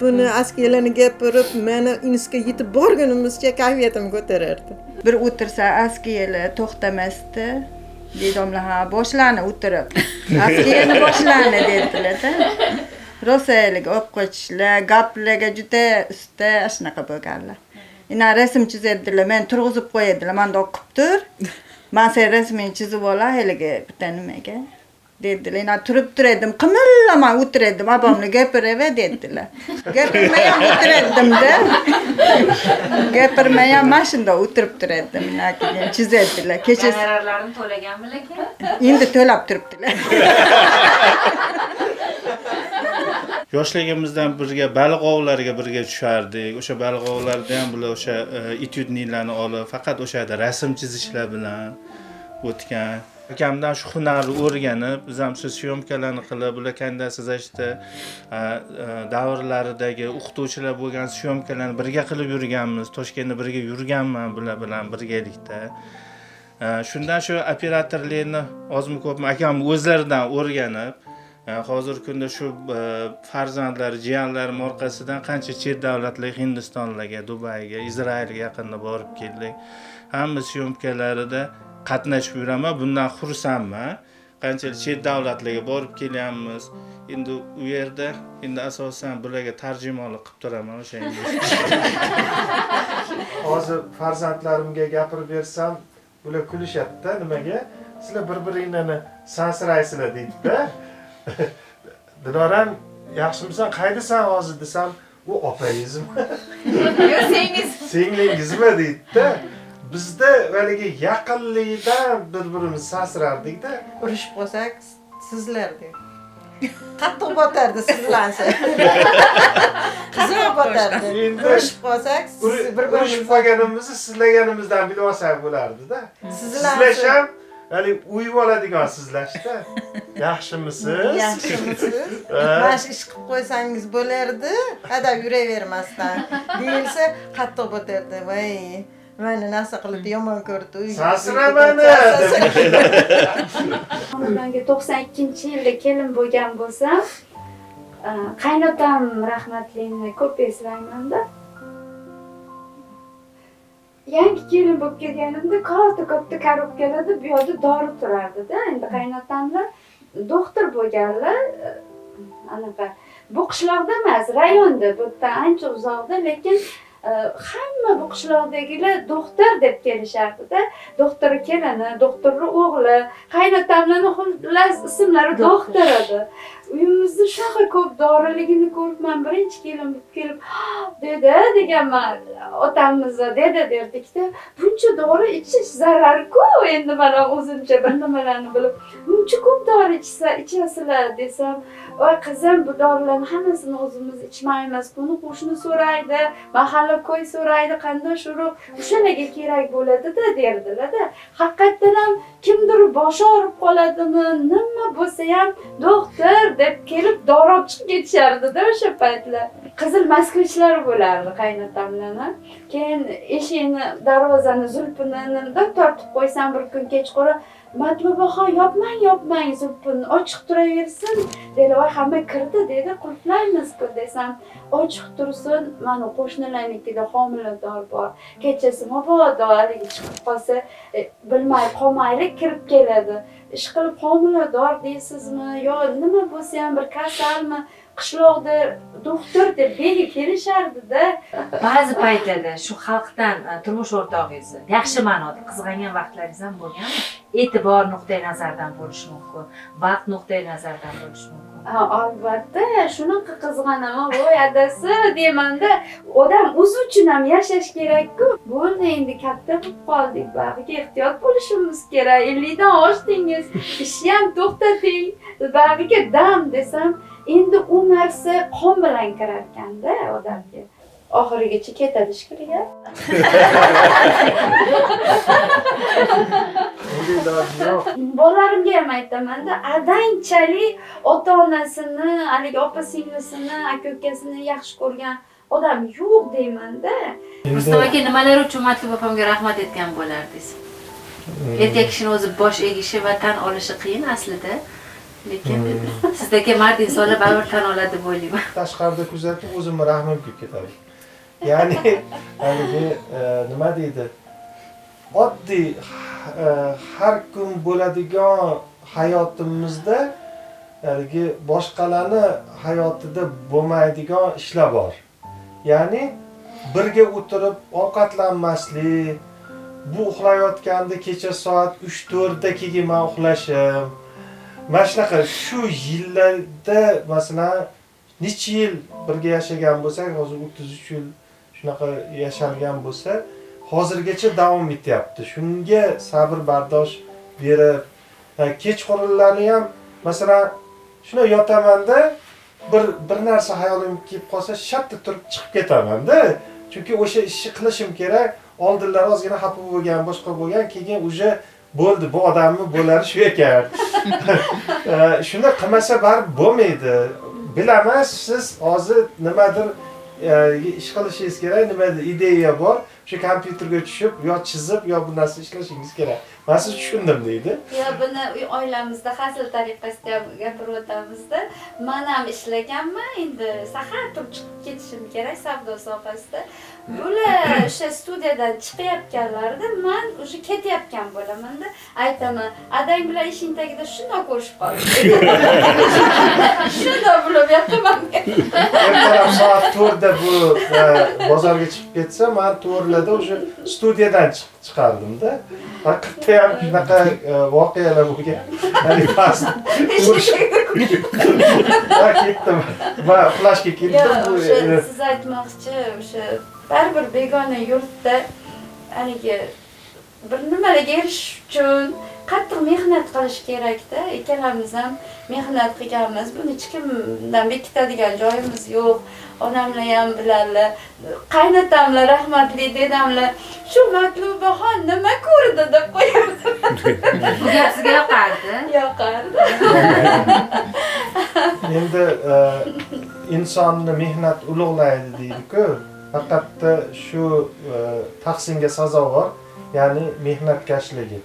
buni askiyalarni gapirib, meni insga yetib borgunimizcha kayfiyatim ko'tarardi. Bir o'tirsa askiyalar to'xtamasdi. Dedomlar ha boshlani o'tirib. Askiyani boshlani dedilar-da. Rosaylik o'qib qo'yishlar, gaplarga juda usta shunaqa bo'lganlar. Ina rasm chizadilar, men turg'izib qo'yadilar, menda o'qib tur. Men sen rasmini chizib ola, haliga bitta nimaga dedilar. Ina turib turadim, qimillamay o'tiradim, abamni gapiraver dedilar. Gapirmay ham o'tiradim-da. Gapirmay ham mashina o'tirib turadim, ina keyin chizadilar. Kechasi Zararlarni to'laganmi lekin? endi to'lab turibdilar. Yoshligimizdan birga baliq ovlariga birga tushardik. O'sha baliq ovlarida ham bular o'sha etyudniklarni olib, faqat o'sha yerda rasm chizishlar bilan o'tgan. Akamdan shu hunarni o'rganib, biz ham shu syomkalarni qilib, bular kandasizashda davrlaridagi o'qituvchilar bo'lgan syomkalarni birga qilib yurganmiz. Toshkentda birga yurganman bular bilan birgalikda. Shundan shu operatorlikni ozmi ko'pmi akam o'zlaridan o'rganib, hozirgi kunda shu farzandlar, jiyanlarim orqasidan qancha chet davlatlarga, Hindistonlarga, Dubayga, Izrailga yaqinda borib keldik. Hamma syomkalarida qatnashib yuraman, bundan xursandman. Qanchalik chet davlatlarga borib kelyapmiz. Endi u yerda endi asosan bularga tarjimonlik qilib turaman o'sha ingliz. Hozir farzandlarimga gapirib bersam, ular kulishadi-da, nimaga? Sizlar bir-biringlarni sansiraysizlar deydi-da. Dinoram, yaxshimisan, qaydasan hozir desam, u opangizmi? Yo, Singlingizmi deydi-da. Bizda haligi yaqinlikdan bir-birimizni sansirardik-da. Urushib qolsak, sizlar deb. Qattiq botardi sizlansa. Qizib botardi. Urushib qolsak, urushib qolganimizni sizlaganimizdan bilib olsak bo'lardi-da. Sizlasham hali uyib oladigan sizlashda. Yaxshimisiz? Yaxshimisiz? Mana shu ish qilib qo'ysangiz bo'lardi, hadab yuravermasdan. Deyilsa, qattiq botardi. Voy, meni narsa qilib yomon ko'rdi. Sansiraman. Menga 92-yilda kelin bo'lgan bo'lsam, qaynotam rahmatlini ko'p eslayman-da. Yangi kelin bo'lib kelganimda katta korobkalarda bu yerda dori turardi-da. Endi qaynotamlar doktor bo'lganlar. Anaqa bu qishloqda emas, rayonda, bu yerdan ancha uzoqda, lekin hamma bu qishloqdagilar doktor deb kelishardi-da. Doktori kelini, doktorning o'g'li, qaynotamlarning xullas ismlari doktor edi. Uyimizda shunaqa ko'p doriligini ko'rib, men birinchi kelin bo'lib kelib, "Deda" deganman, otamiz deda derdik-da. Buncha dori ichish zarar-ku, endi men o'zimcha bir nimalarni bilib, buncha ko'p dori ichasizlar desam, "Voy qizim, bu dorilarni hammasini o'zimiz ichmaymiz. Buni qo'shni so'raydi, mahalla ko'y so'raydi, qanday shuruq, o'shalarga kerak bo'ladi-da" derdilar-da. Haqiqatan ham kimdir boshi og'rib qoladimi, nima bo'lsa ham doktor deb kelib dori olib chiqib ketishardi-da o'sha paytlar. Qizil moskvichlar bo'lardi qaynotamlarni. Keyin eshikni, darvozani zulpini tortib qo'ysam bir kun kechqurun, "Matlubaxon, yopmang, zulpini ochiq turaversin" dedi. "Voy, hamma kirdi" dedi. "Qulflaymiz-ku" desam, "Ochiq tursin, mana qo'shnilarnikida homilador bor. Kechasi mabodo haligi chiqib qolsa, bilmay qolmaylik kirib keladi. Ish qilib homilador deysizmi yo nima bo'lsa ham bir kasalmi, qishloqda doktor deb begi kelishardi-da." Ba'zi paytlarda shu xalqdan turmush o'rtog'ingiz yaxshi ma'noda qizg'angan vaqtlaringiz ham bo'lganmi? E'tibor nuqtai nazaridan bo'lishi mumkin, vaqt nuqtai nazaridan bo'lishi mumkin. Albatta, shunaqa qizg'anaman, voy adasi deymanda, odam o'zi uchun ham yashash kerak-ku. Bo'ldi, endi katta bo'lib qoldik, bag'iga ehtiyot bo'lishimiz kerak. 50 dan oshdingiz, ishni ham to'xtating, bag'iga dam desam, endi u narsa qon bilan kirar ekanda odamga. Oxirigacha ketadi shekilli. Bolalarimga ham aytaman-da, adanchalik ota-onasini, haligi opa-singlisini, aka-ukasini yaxshi ko'rgan odam yo'q deyman-da. Mustafa aka, nimalar uchun Matluba opamga rahmat aytgan bo'lardingiz? Erkak kishining o'zi bosh egishi va tan olishi qiyin aslida. Lekin sizdagi mard insonlar baribir tan oladi deb o'ylayman. Tashqarida kuzatib o'zimni rahmim kelib ketadi. Ya'ni haligi nima deydi? Oddiy har kun bo'ladigan hayotimizda haligi boshqalarni hayotida bo'lmaydigan ishlar bor. Ya'ni birga o'tirib ovqatlanmaslik, bu uxlayotganda kecha soat 3-4 da keyin men uxlashim. Mana shunaqa shu yillarda masalan necha yil birga yashagan bo'lsak, hozir 33 yil shunaqa yashalgan bo'lsa, hozirgacha davom etyapti. Shunga sabr bardosh berib, kechqurunlarni ham masalan shuna yotamanda bir narsa hayolimga kelib qolsa, shatta turib chiqib ketaman-da. Chunki o'sha ishni qilishim kerak. Oldinlar ozgina xafa bo'lgan, boshqa bo'lgan, keyin uje bo'ldi, bu odamni bo'lari shu ekan. Shuni qilmasa baribir bo'lmaydi. Bilaman, siz hozir nimadir ish qilishingiz kerak, nimadir ideya bor. Shu kompyuterga tushib, yo chizib, yo bu narsa ishlashingiz kerak. Men siz tushundim deydi. Ya buni oilamizda hazil tariqasida ham gapirib o'tamizda. Men ham ishlaganman, endi sahar turib chiqib ketishim kerak savdo sohasida. Bular o'sha studiyadan chiqayotganlarida men o'sha ketayotgan bo'laman-da. Aytaman, adang bilan ishing tagida shunday ko'rishib qoldik. Shunday bo'lib yotaman. Ertalab soat 4 da bu bozorga chiqib ketsa, men 4larda o'sha studiyadan chiqardim-da. Haqiqatda ham shunaqa voqealar bo'lgan. Hali past. Ketdim. Va uxlashga ketdim. Siz aytmoqchi, o'sha baribir begona yurtda haligi bir nimalarga erishish uchun qattiq mehnat qilish kerak-da. Ikkalamiz ham mehnat qilganmiz. Buni hech kimdan bekitadigan joyimiz yo'q. Onamlar ham biladilar. Qaynotamlar, rahmatli dedamlar, shu Matlubaxon nima ko'rdi deb qo'yardi. Bu gap sizga yoqardi? Yoqardi. Endi insonni mehnat ulug'laydi deydi-ku. Faqat shu tahsinga sazovor, ya'ni mehnatkashligi.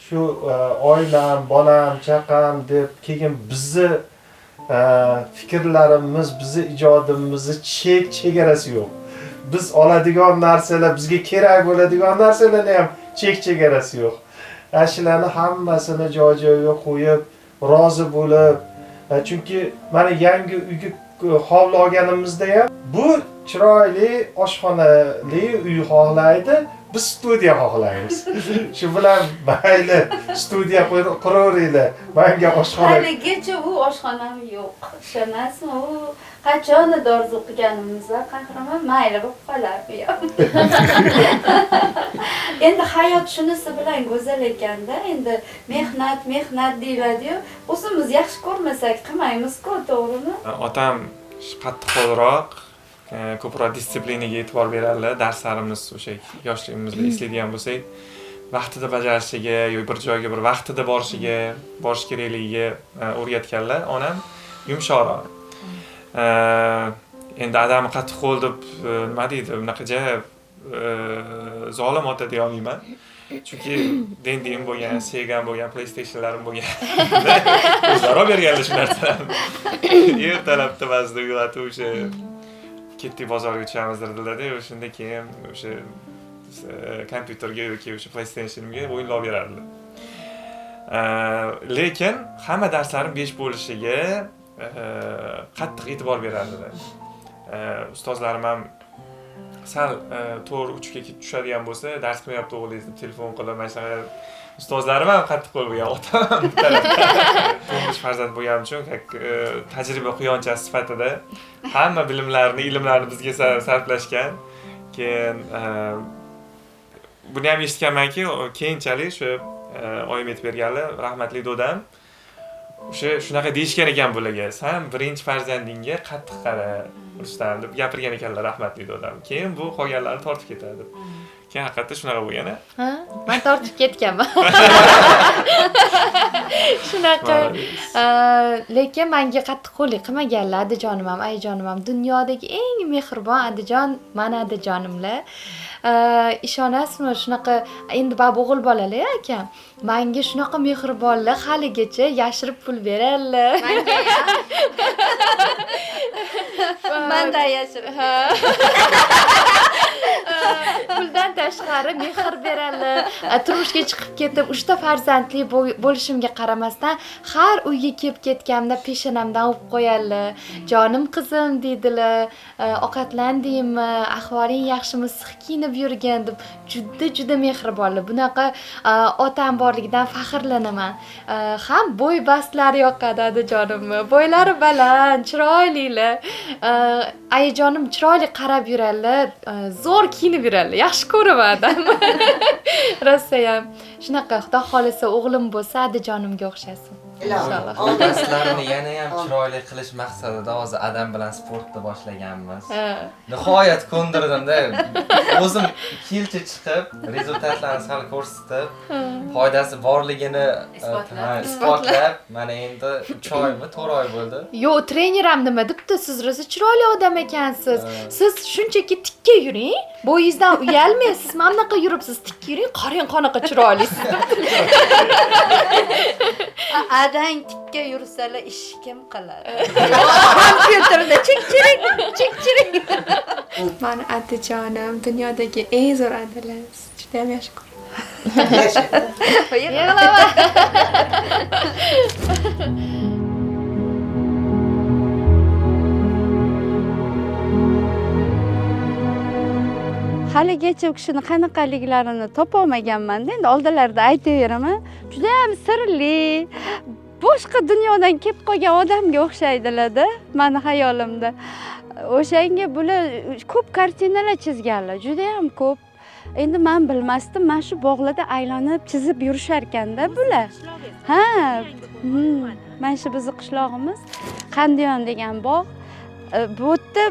Shu oilam, bolam, chaqam deb keyin bizni fikrlarimiz, bizni ijodimizni chegarasi yo'q. Biz oladigan narsalar, bizga kerak bo'ladigan narsalarni ham chegarasi yo'q. Ashlarni hammasini joy-joyiga qo'yib, rozi bo'lib, chunki mana yangi uyga hovli olganimizda ham bu chiroyli oshxonali uy xohlaydi, biz studiya xohlaymiz. Shu bilan mayli studiya quraveringlar. Menga oshxona. Haligacha u oshxonam yo'q. Ishonasizmi? U qachondir orzu qilganimizda qahramon mayli bo'lib qolar bu ham. Endi hayot shunisi bilan go'zal ekanda, endi mehnat deyiladi-yu, o'zimiz yaxshi ko'rmasak qilmaymiz-ku, to'g'rimi? Otam qattiqroq, ko'proq disiplinaga e'tibor beradilar. Darslarimiz o'sha yoshligimizda eslaydigan bo'lsak, vaqtida bajarishiga yoki bir joyga bir vaqtida borish kerakligiga o'rgatganlar. Onam yumshoqroq. Endi adamni qattiq qo'l deb nima deydi, bunaqa zolim ota deya olmayman. Chunki dendim bo'lgan, Sega bo'lgan, PlayStationlarim bo'lgan. O'zlari berganlar shu narsalarni. Ertalabda ba'zida uyg'otib o'sha ketdik bozorga tushamiz dedilar-da, o'shanda keyin o'sha kompyuterga yoki o'sha PlayStationimga o'yinlar berardilar. Lekin hamma darslarim 5 bo'lishiga qattiq e'tibor berardilar. Ustozlarim ham sal to'g'ri uchga ketib tushadigan bo'lsa, dars qilmayapti o'g'lingiz deb telefon qilib, mana shunaqa ustozlarim ham qattiq qo'l bo'lgan, otam ham bir tarafdan. Turmush farzand bo'lganim uchun tajriba quyonchasi sifatida hamma ilmlarni bizga sarflashgan. Keyin buni ham eshitganmanki, keyinchalik shu oyim aytib berganlar, rahmatli dodam shunaqa deyishgan ekan bularga, sen birinchi farzandingga qattiq qara Rustam deb gapirgan ekanlar rahmatli dodam. Keyin bu qolganlarni tortib ketadi deb. Keyin haqiqatda shunaqa bo'lgan. Ha, men tortib ketganman. Shunaqa. Lekin menga qattiqqo'llik qilmaganlar, adajonim ham, ayajonim ham. Dunyodagi eng mehribon adajon mana adajonimlar. Ishonasizmi, shunaqa endi bab o'g'il bolalar akam. Menga shunaqa mehribonlar haligacha yashirib pul beradilar. Menga ham. Menda yashirib. Puldan tashqari mehr beradilar. Turmushga chiqib ketib, 3 ta farzandli bo'lishimga qaramasdan har uyga kelib ketganda peshonamdan o'pib qo'yadilar. Jonim qizim deydilar. Ovqatlandingmi? Ahvoling yaxshimi? Siq kiyinib yurgan deb juda mehribonlar. Bunaqa otam borligidan faxrlanaman. Ham bo'y bastlari yoqadi adajonimni. Bo'ylari baland, chiroylilar. Ayajonim chiroyli qarab yuradilar. Zo'r kiyinib yuradilar. Yaxshi ko'raman. Rosa ham shunaqa, xudo xolisa o'g'lim bo'lsa adajonimga o'xshasin. Inshaalloh. Darslarni yana ham chiroyli qilish maqsadida hozir adam bilan sportni boshlaganmiz. Nihoyat ko'ndirdimda. O'zim 2 yilcha chiqib, rezultatlarni sal ko'rsatib, foydasi borligini isbotlab, mana endi 3 oymi, 4 oy bo'ldi. Yo, trenerim nima debdi? Siz rosa chiroyli odam ekansiz. Siz shunchaki tikka yuring, bo'yingizdan uyalmaysiz. Mana bunaqa yuribsiz, tikka yuring, qarang qanaqa chiroylisiz. Adang tikka yursalar ish kim qiladi? Kompyuterda chik-chirik. Mani adajonim dunyodagi eng zo'r adalar. Juda ham yaxshi ko'raman. Yig'laman. Haligacha u kishini qanaqaliklarini topolmaganman-da, endi oldinlarda aytaveraman. Juda ham sirli, boshqa dunyodan kelib qolgan odamga o'xshaydilar-da, meni xayolimda. O'shanga bular ko'p kartinalar chizganlar, juda ham ko'p. Endi men bilmasdim, men shu bog'larda aylanib chizib yurishar ekanda bular. Ha, mana shu bizning qishlog'imiz Qandiyon degan bog'. Bu yerda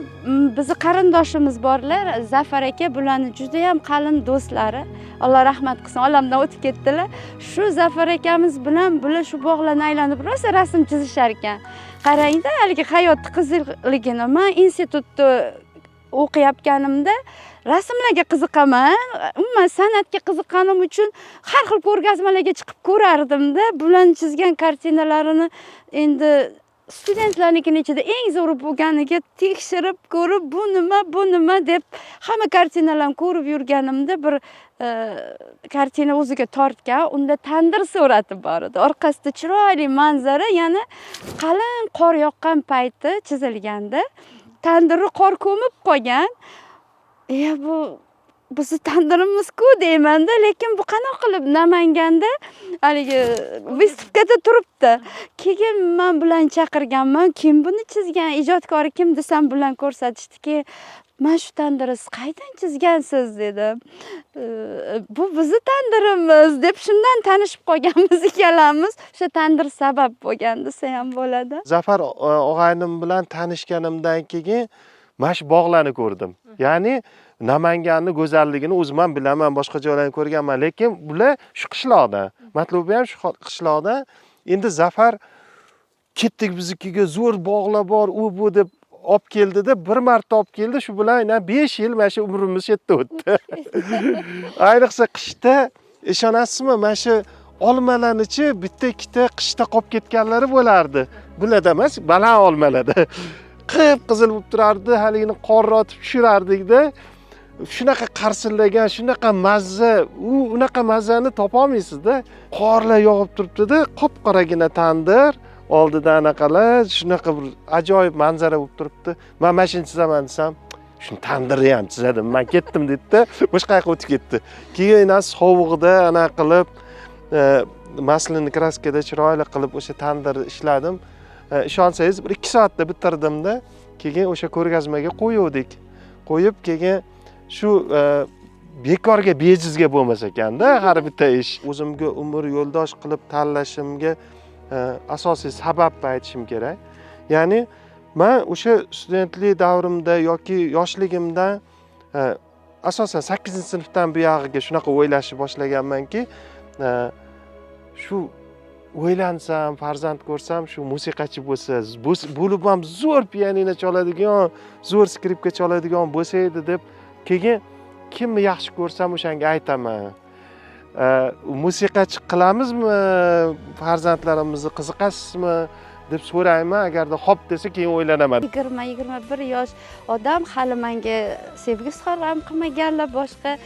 bizni qarindoshimiz borlar, Zafar aka, bularni juda ham qalin do'stlari. Alloh rahmat qilsin, olamdan o'tib ketdilar. Shu Zafar akamiz bilan bular shu bog'larni aylanib rosa rasm chizishar ekan. Qarangda, haligi hayot qiziqligini. Men institutda o'qiyotganimda rasmlarga qiziqaman, umuman san'atga qiziqqanim uchun har xil ko'rgazmalarga chiqib ko'rardim-da. Bularni chizgan kartinalarini endi studentlarnikining ichida eng zo'ri bo'lganiga tekshirib ko'rib, bu nima deb hamma kartinalarni ko'rib yurganimda bir kartina o'ziga tortgan. Unda tandir surati bor edi. Orqasida chiroyli manzara, yana qalin qor yoqqan payti chizilganda. Tandirni qor ko'mib qolgan. Bu bizni tandirimiz-ku deyman-da, lekin bu qanaqa qilib Namanganda haligi выставкада turibdi. Keyin men bilan chaqirganman, kim buni chizgan, ijodkori kim desam bilan ko'rsatishdiki, "Men shu tandirni qaydan chizgansiz?" dedim. "Bu bizni tandirimiz" deb shundan tanishib qolganmiz ikkalamiz. O'sha tandir sabab bo'lgan desa ham bo'ladi. Zafar og'aynim bilan tanishganimdan keyin mana shu bog'larni ko'rdim. Ya'ni Namanganni go'zalligini o'zim ham bilaman, boshqa joylarni ko'rganman, lekin bular shu qishloqda. Matlubi ham shu qishloqda. Endi Zafar ketdik biznikiga, zo'r bog'lar bor, u bu deb olib keldida, bir marta olib keldi. Shu bilan 5 yil mana shu umrimiz yerda o'tdi. Ayniqsa qishda, ishonasizmi, mana shu olmalarni-chi bitta ikkita qishda qolib ketganlari bo'lardi. Bularda emas, baland olmalarda. Qip-qizil bo'lib turardi, haligini qorratib tushirardik-da. Shunaqa qarsillagan, shunaqa mazza, unaqa mazzani topa olmaysiz-da. Qorlar yog'ib turibdi-da, qop-qoragina tandir, oldida anaqalar, shunaqa bir ajoyib manzara bo'lib turibdi. Men mashina chizaman desam, shuni tandirni ham chizadim, men ketdim dedi-da, boshqa yoqqa o'tib ketdi. Keyin sovug'ida ana qilib maslini kraskada chiroyli qilib o'sha tandirni ishladim. Ishonsangiz 1-2 soatda bitirdim-da, keyin o'sha ko'rgazmaga qo'yuvdik. Qo'yib keyin shu bekorga bejizga bo'lmas ekanda har bitta ish. O'zimga umr yo'ldosh qilib tanlashimga asosiy sababni aytishim kerak. Ya'ni men o'sha studentlik davrimda yoki yoshligimda asosan 8-sinfdan buyog'iga shunaqa o'ylashni boshlaganmanki, shu o'ylansam, farzand ko'rsam, shu musiqachi bo'lsa, bo'lib ham zo'r pianino chaladigan, zo'r skripka chaladigan bo'lsa edi deb, keyin kimni yaxshi ko'rsam o'shanga aytaman. Musiqachi qilamizmi? Farzandlarimizni qiziqasizmi deb so'rayman. Agarda xo'p desa, keyin o'ylanaman. 20-21 yosh odam hali menga sevgi izhor ham qilmaganlar, boshqa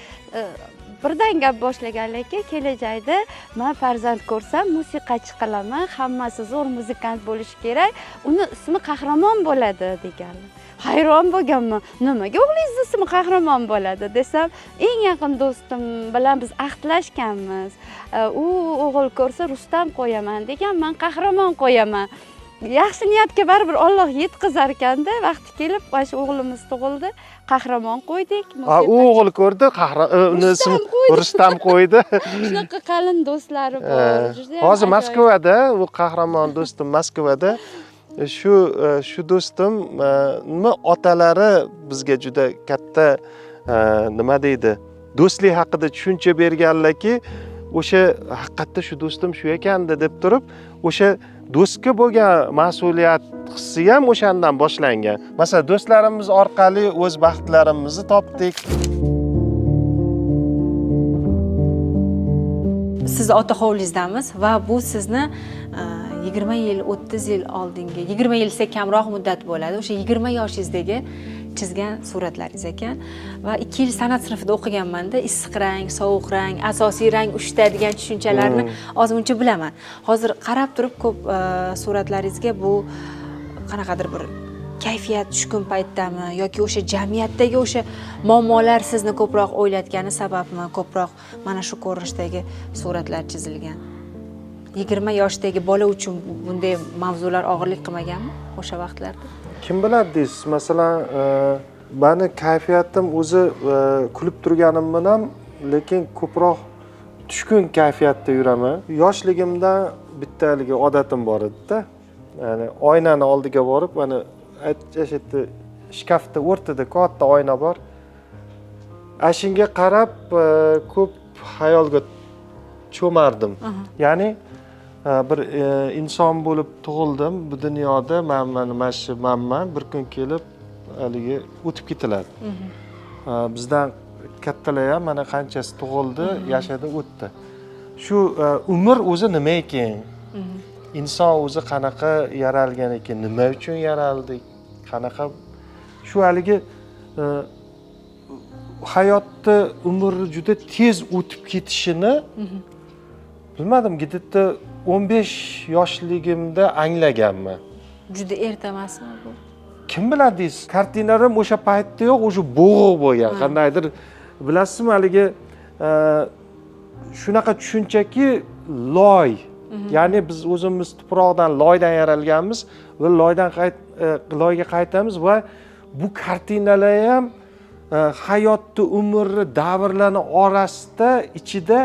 birdan gap boshlaganlarki, kelajakda men farzand ko'rsam musiqachi qilaman, hammasi zo'r muzikant bo'lishi kerak, uni ismi Qahramon bo'ladi deganlar. Hayron bo'lganman. Nimaga o'g'lingiz ismi Qahramon bo'ladi desam, eng yaqin do'stim bilan biz ahdlashganmiz. U o'g'il ko'rsa Rustam qo'yaman degan, men Qahramon qo'yaman. Yaxshi niyatga baribir Alloh yetkazar ekanda, vaqti kelib, o'sha o'g'limiz tug'ildi, Qahramon qo'ydik. U o'g'il ko'rdi, uni ismi Rustam qo'ydi. Shunaqa qalin do'stlari bor. Hozir Moskvada, u Qahramon do'stim Moskvada. Shu do'stim nima otalari bizga juda katta nima deydi, do'stlik haqida tushuncha berganlarki, o'sha haqiqatda shu do'stim shu ekanda deb turib, o'sha do'stga bo'lgan mas'uliyat hissi ham o'shandan boshlangan. Masalan, do'stlarimiz orqali o'z baxtlarimizni topdik. Siz ota hovlingizdamiz va bu sizni 20 yil, 30 yil oldingi, 20 yil esa kamroq muddat bo'ladi. O'sha 20 yoshingizdagi chizgan suratlaringiz ekan. Va 2 yil san'at sinfida o'qiganman-da, issiq rang, sovuq rang, asosiy rang 3 ta degan tushunchalarni ozmuncha bilaman. Hozir qarab turib ko'p suratlaringizga bu qanaqadir bir kayfiyat tushkun paytdami yoki o'sha jamiyatdagi o'sha muammolar sizni ko'proq o'ylatgani sababmi, ko'proq mana shu ko'rinishdagi suratlar chizilgan? 20 yoshdagi bola uchun bunday mavzular og'irlik qilmaganmi o'sha vaqtlarda? Kim biladi deysiz? Masalan, meni kayfiyatim o'zi kulib turganim bilan, lekin ko'proq tushkun kayfiyatda yuraman. Yoshligimda bittaligi odatim bor edi-da. Ya'ni oynani oldiga borib, mana aytishdi, shkafda o'rtada katta oyna bor. Ashunga qarab ko'p xayolga cho'mardim. Ya'ni bir inson bo'lib tug'ildim bu dunyoda, mana shu manman bir kun kelib haligi o'tib ketiladi. Bizdan kattalar ham mana qanchasi tug'ildi, yashadi, o'tdi. Shu umr o'zi nima ekan? Inson o'zi qanaqa yaralgan ekan, nima uchun yaraldik, qanaqa shu haligi hayotda umri juda tez o'tib ketishini bilmadim, gidetda 15 yoshligimda anglaganman. Juda erta emasmi bu? Kim biladi deysiz? Kartinalar o'sha paytda yo'q, o'sha bo'g'iq bo'lgan. Qandaydir bilasizmi, haligi shunaqa tushunchaki loy. Ya'ni biz o'zimiz tuproqdan, loydan yaralganmiz va loyga qaytamiz va bu kartinalar ham hayotni, umri, davrlarning orasida, ichida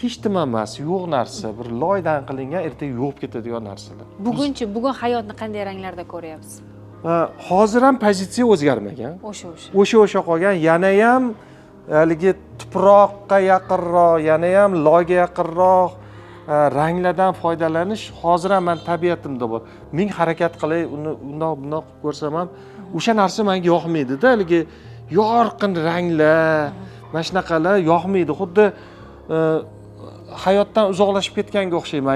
hech nima emas, yo'q narsa, bir loydan qilingan, ertaga yo'qib ketadigan narsalar. Bugun hayotni qanday ranglarda ko'ryapsiz? Hozir ham pozitsiya o'zgarmagan. O'sha qolgan, yana ham haligi tuproqqa yaqinroq, yana ham loyga yaqinroq ranglardan foydalanish hozir ham men tabiatimda bor. Ming harakat qilay, uni bundoq ko'rsam ham o'sha narsa menga yoqmaydi-da, haligi yorqin ranglar, mana shunaqalar yoqmaydi. Xuddi hayotdan uzoqlashib ketganga o'xshayman.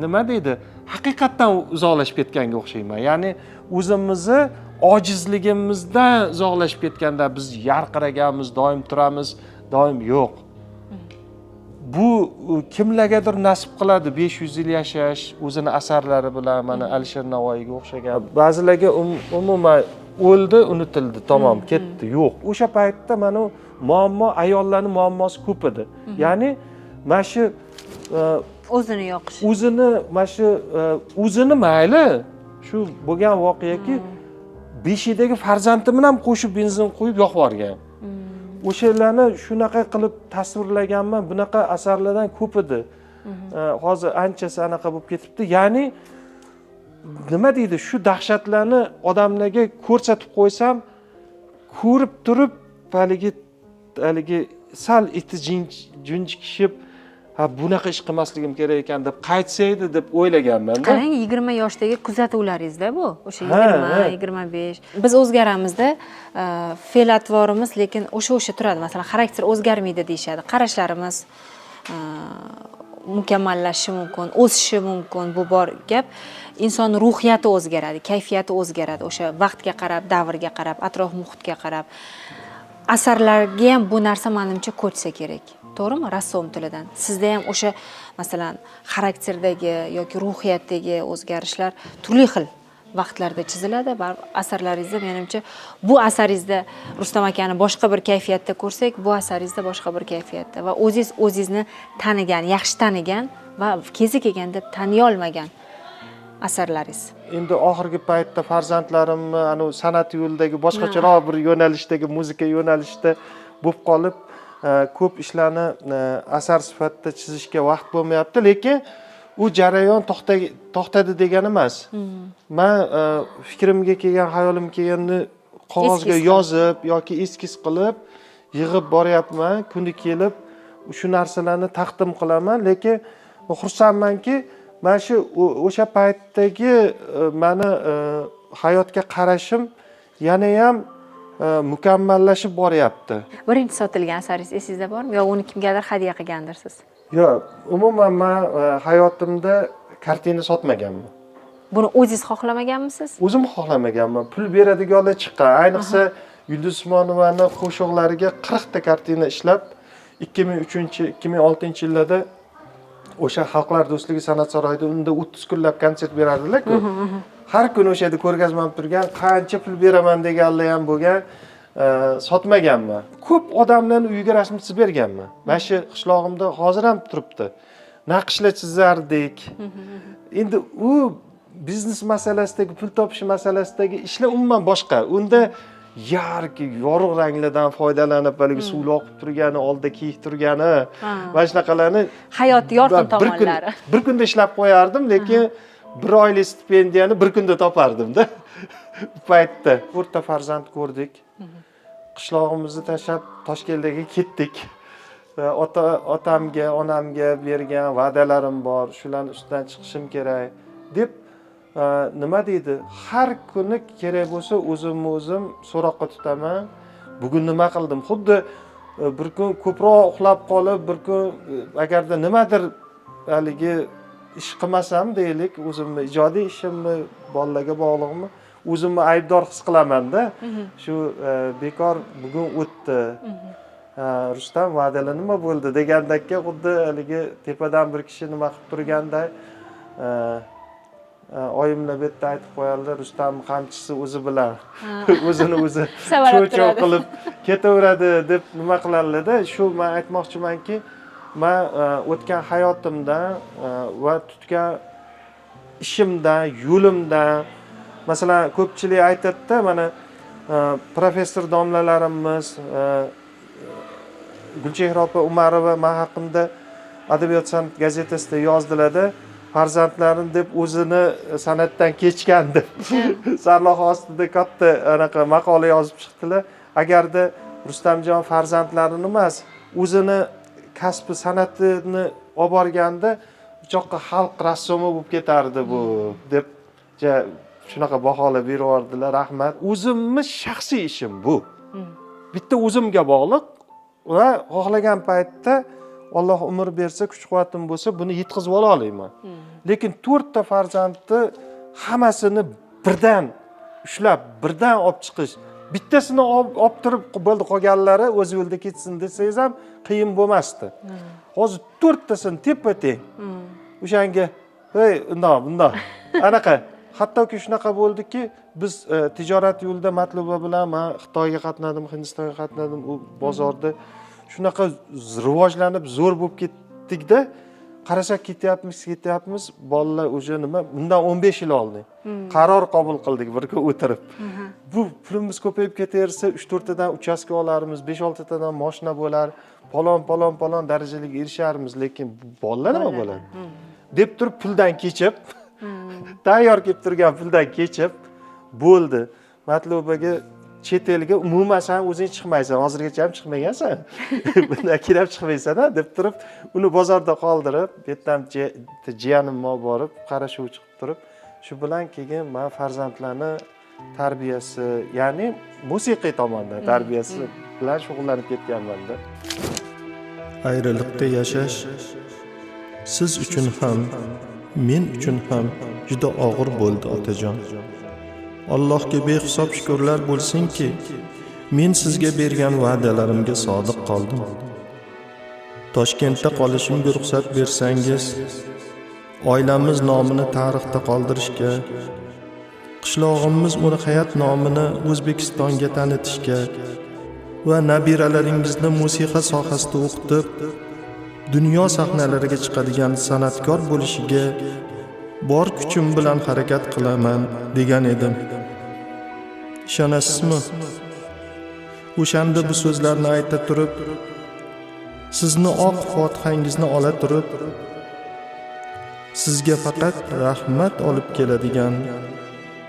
Nima deydi? Haqiqatdan uzoqlashib ketganga o'xshayman. Ya'ni o'zimizni ojizligimizdan uzoqlashib ketganda biz yarqiraganmiz, doim turamiz, doim yo'q. Bu kimlargadir nasib qiladi 500 yil yashash, o'zini asarlari bilan, mana Alisher Navoiyga o'xshagan. Ba'zilarga umuman o'ldi unutildi tamom ketdi yo'q o'sha paytda mana muammo ayollarning muammosi ko'p edi ya'ni mana shu o'zini yoqish mana shu o'zini mayli shu bo'lgan voqeaki beshikdagi farzandimni ham qo'shib benzin qo'yib yoqib yuborgan o'shalarni shunaqa qilib tasvirlaganman bunaqa asarlardan ko'p edi hozir anchasi anaqa bo'lib ketibdi ya'ni nima deydi shu dahshatlarni odamlarga ko'rsatib qo'ysam ko'rib turib haligi sal iti junjikishib bunaqa ish qilmasligim kerak ekan deb qaytsa edi deb o'ylaganman qarang 20 yoshdagi kuzatuvlaringizda bu o'sha 20-25 biz o'zgaramizda fe'l atvorimiz lekin o'sha turadi masalan xarakter o'zgarmaydi deyishadi qarashlarimiz mukammallashishi mumkin o'sishi mumkin bu bor gap inson ruhiyati o'zgaradi kayfiyati o'zgaradi o'sha vaqtga qarab davrga qarab atrof muhitga qarab asarlarga ham bu narsa menimcha ko'chsa kerak to'g'rimi rassom tilidan sizda ham o'sha masalan xarakterdagi yoki ruhiyatdagi o'zgarishlar turli xil vaqtlarda chiziladi va asarlaringizda menimcha bu asaringizda Rustam akani boshqa bir kayfiyatda ko'rsak bu asaringizda boshqa bir kayfiyatda va o'zingizni tanigan yaxshi tanigan va kezi kelganda taniy olmagan asarlaringiz endi oxirgi paytda farzandlarimni san'at yo'lidagi boshqacharoq bir yo'nalishdagi muzika yo'nalishida bo'lib qolib ko'p ishlarni asar sifatida chizishga vaqt bo'lmayapti lekin u jarayon to'xtadi degani emas man fikrimga kelgan hayolimga kelganni qog'ozga yozib yoki eskiz qilib yig'ib boryapman kuni kelib shu narsalarni taqdim qilaman lekin xursandmanki mana shu o'sha paytdagi mani hayotga qarashim yanayam mukammallashib boryapti birinchi sotilgan asaringiz esingizda bormi yo uni kimgadir hadya qilgandirsiz yo'q umuman man hayotimda kartina sotmaganman buni o'zingiz xohlamaganmisiz o'zim xohlamaganman pul beradiganlar chiqqan ayniqsa Yulduz Usmonovani qo'shiqlariga 40 ta kartina ishlab 2003-2006 yillarda o'sha Xalqlar do'stligi san'at saroyida unda 30 kunlab konsert berardilar-ku. Har kuni o'sha yerda ko'rgazmam turgan, qancha pul beraman deganlar ham bo'lgan, sotmaganman. Ko'p odamlarning uyiga rasm chizib berganman. Mana shu qishlog'imda hozir ham turibdi. Naqshlar chizardik. Endi u biznes masalasidagi, pul topish masalasidagi ishlar umuman boshqa. Unda yarki yorug' ranglardan foydalanib haligi suvli oqib turgani, oldida kiyik turgani, mana shunaqalarni hayot yorqin tomonlari. Bir kunda ishlab qo'yardim, lekin bir oylik stipendiyani bir kunda topardim-da. Bu paytda 4 ta farzand ko'rdik. Qishlog'imizni tashlab Toshkentga ketdik. Otamga, onamga bergan va'dalarim bor, shularning ustidan chiqishim kerak deb nima deydi? Har kuni kerak bo'lsa o'zim so'roqqa tutaman. Bugun nima qildim? Xuddi bir kun ko'proq uxlab qolib, bir kun agarda nimadir haligi ish qilmasam deylik, o'zimni ijodiy ishimni, bolalarga bog'liqmi, o'zimni aybdor his qilaman-da. Shu bekor bugun o'tdi. Rustam va'dalar nima bo'ldi degandakka xuddi haligi tepadan bir kishi nima qilib turganday oyimlar bu yerda aytib qo'yarlar, Rustam qamchisi o'zi bilan o'zini o'zi cho'choq qilib ketaveradi deb nima qilarlar-da. Shu men aytmoqchimanki, men o'tgan hayotimdan va tutgan ishimdan, yo'limdan, masalan, ko'pchilik aytadi-da, mana professor domlalarimiz Gulchehra opa Umarova men haqimda Adabiyot san'at gazetasida yozdilar-da. Farzandlarim deb o'zini san'atdan kechgan deb sarlavha ostida katta anaqa maqola yozib chiqdilar. Agarda Rustamjon farzandlarini emas, o'zini kasbi san'atini olib borganda bu yoqqa xalq rassomi bo'lib ketardi bu deb shunaqa baholar berib yubordilar. Rahmat. O'zimning shaxsiy ishim bu. Bitta o'zimga bog'liq va xohlagan paytda Alloh umr bersa, kuch-quvvatim bo'lsa, buni yetkazib ola olaman. Lekin 4 ta farzandni hammasini birdan ushlab, birdan olib chiqish, bittasini olib turib bo'ldi, qolganlari o'z yo'lida ketsin desangiz ham qiyin bo'lmasdi. Hozir 4 tasini tepa-teng. O'shanga, "Hey, bundoq, anaqa hattoki shunaqa bo'ldiki, biz tijorat yo'lida Matluba bilan men Xitoyga qatnadim, Hindistonga qatnadim, u bozorda shunaqa rivojlanib zo'r bo'lib ketdik-da, qarasak ketyapmiz, bolalar o'sha nima, bundan 15 yil oldin qaror qabul qildik birga o'tirib. Bu pulimiz ko'payib ketaversa, 3-4 tadan uchastka olarmiz, 5-6 tadan mashina bo'lar, palon darajalarga erisharmiz, lekin bolalar nima bo'ladi? Deb turib puldan kechib, tayyor kelib turgan puldan kechib bo'ldi. Matlubaga chet elga umuman sen o'zing chiqmaysan, hozirgacha ham chiqmagansan. Bundan kelib chiqmaysan-a deb turib, uni bozorda qoldirib, bu yerdan jiyanim olib borib, qarashuvchi qilib turib, shu bilan keyin men farzandlarni tarbiyasi, ya'ni musiqiy tomondan tarbiyasi bilan shug'ullanib ketganman-da. Ayriliqda yashash siz uchun ham, men uchun ham juda og'ir bo'ldi otajon. Allohga behisob shukrlar bo'lsinki, men sizga bergan va'dalarimga sodiq qoldim. Toshkentda qolishimga ruxsat bersangiz, oilamiz nomini tarixda qoldirishga, qishlog'imiz uni hayot nomini O'zbekistonga tanitishga va nabiralaringizni musiqa sohasida o'qitib, dunyo sahnalariga chiqadigan san'atkor bo'lishiga bor kuchim bilan harakat qilaman degan edim. Ishonasizmi? O'shanda bu so'zlarni ayta turib, sizni oq fotihangizni ola turib, sizga faqat rahmat olib keladigan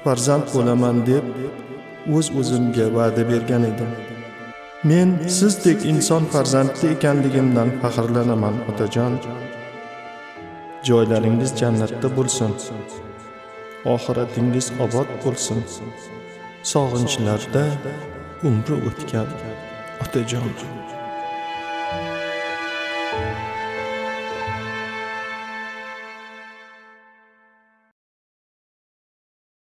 farzand bo'laman deb o'z-o'zimga va'da bergan edim. Men sizdek inson farzandi ekanligimdan faxrlanaman otajon. Joylaringiz jannatda bo'lsin. Oxiratingiz obod bo'lsin. Sog'inchlarda umri o'tgan otajon.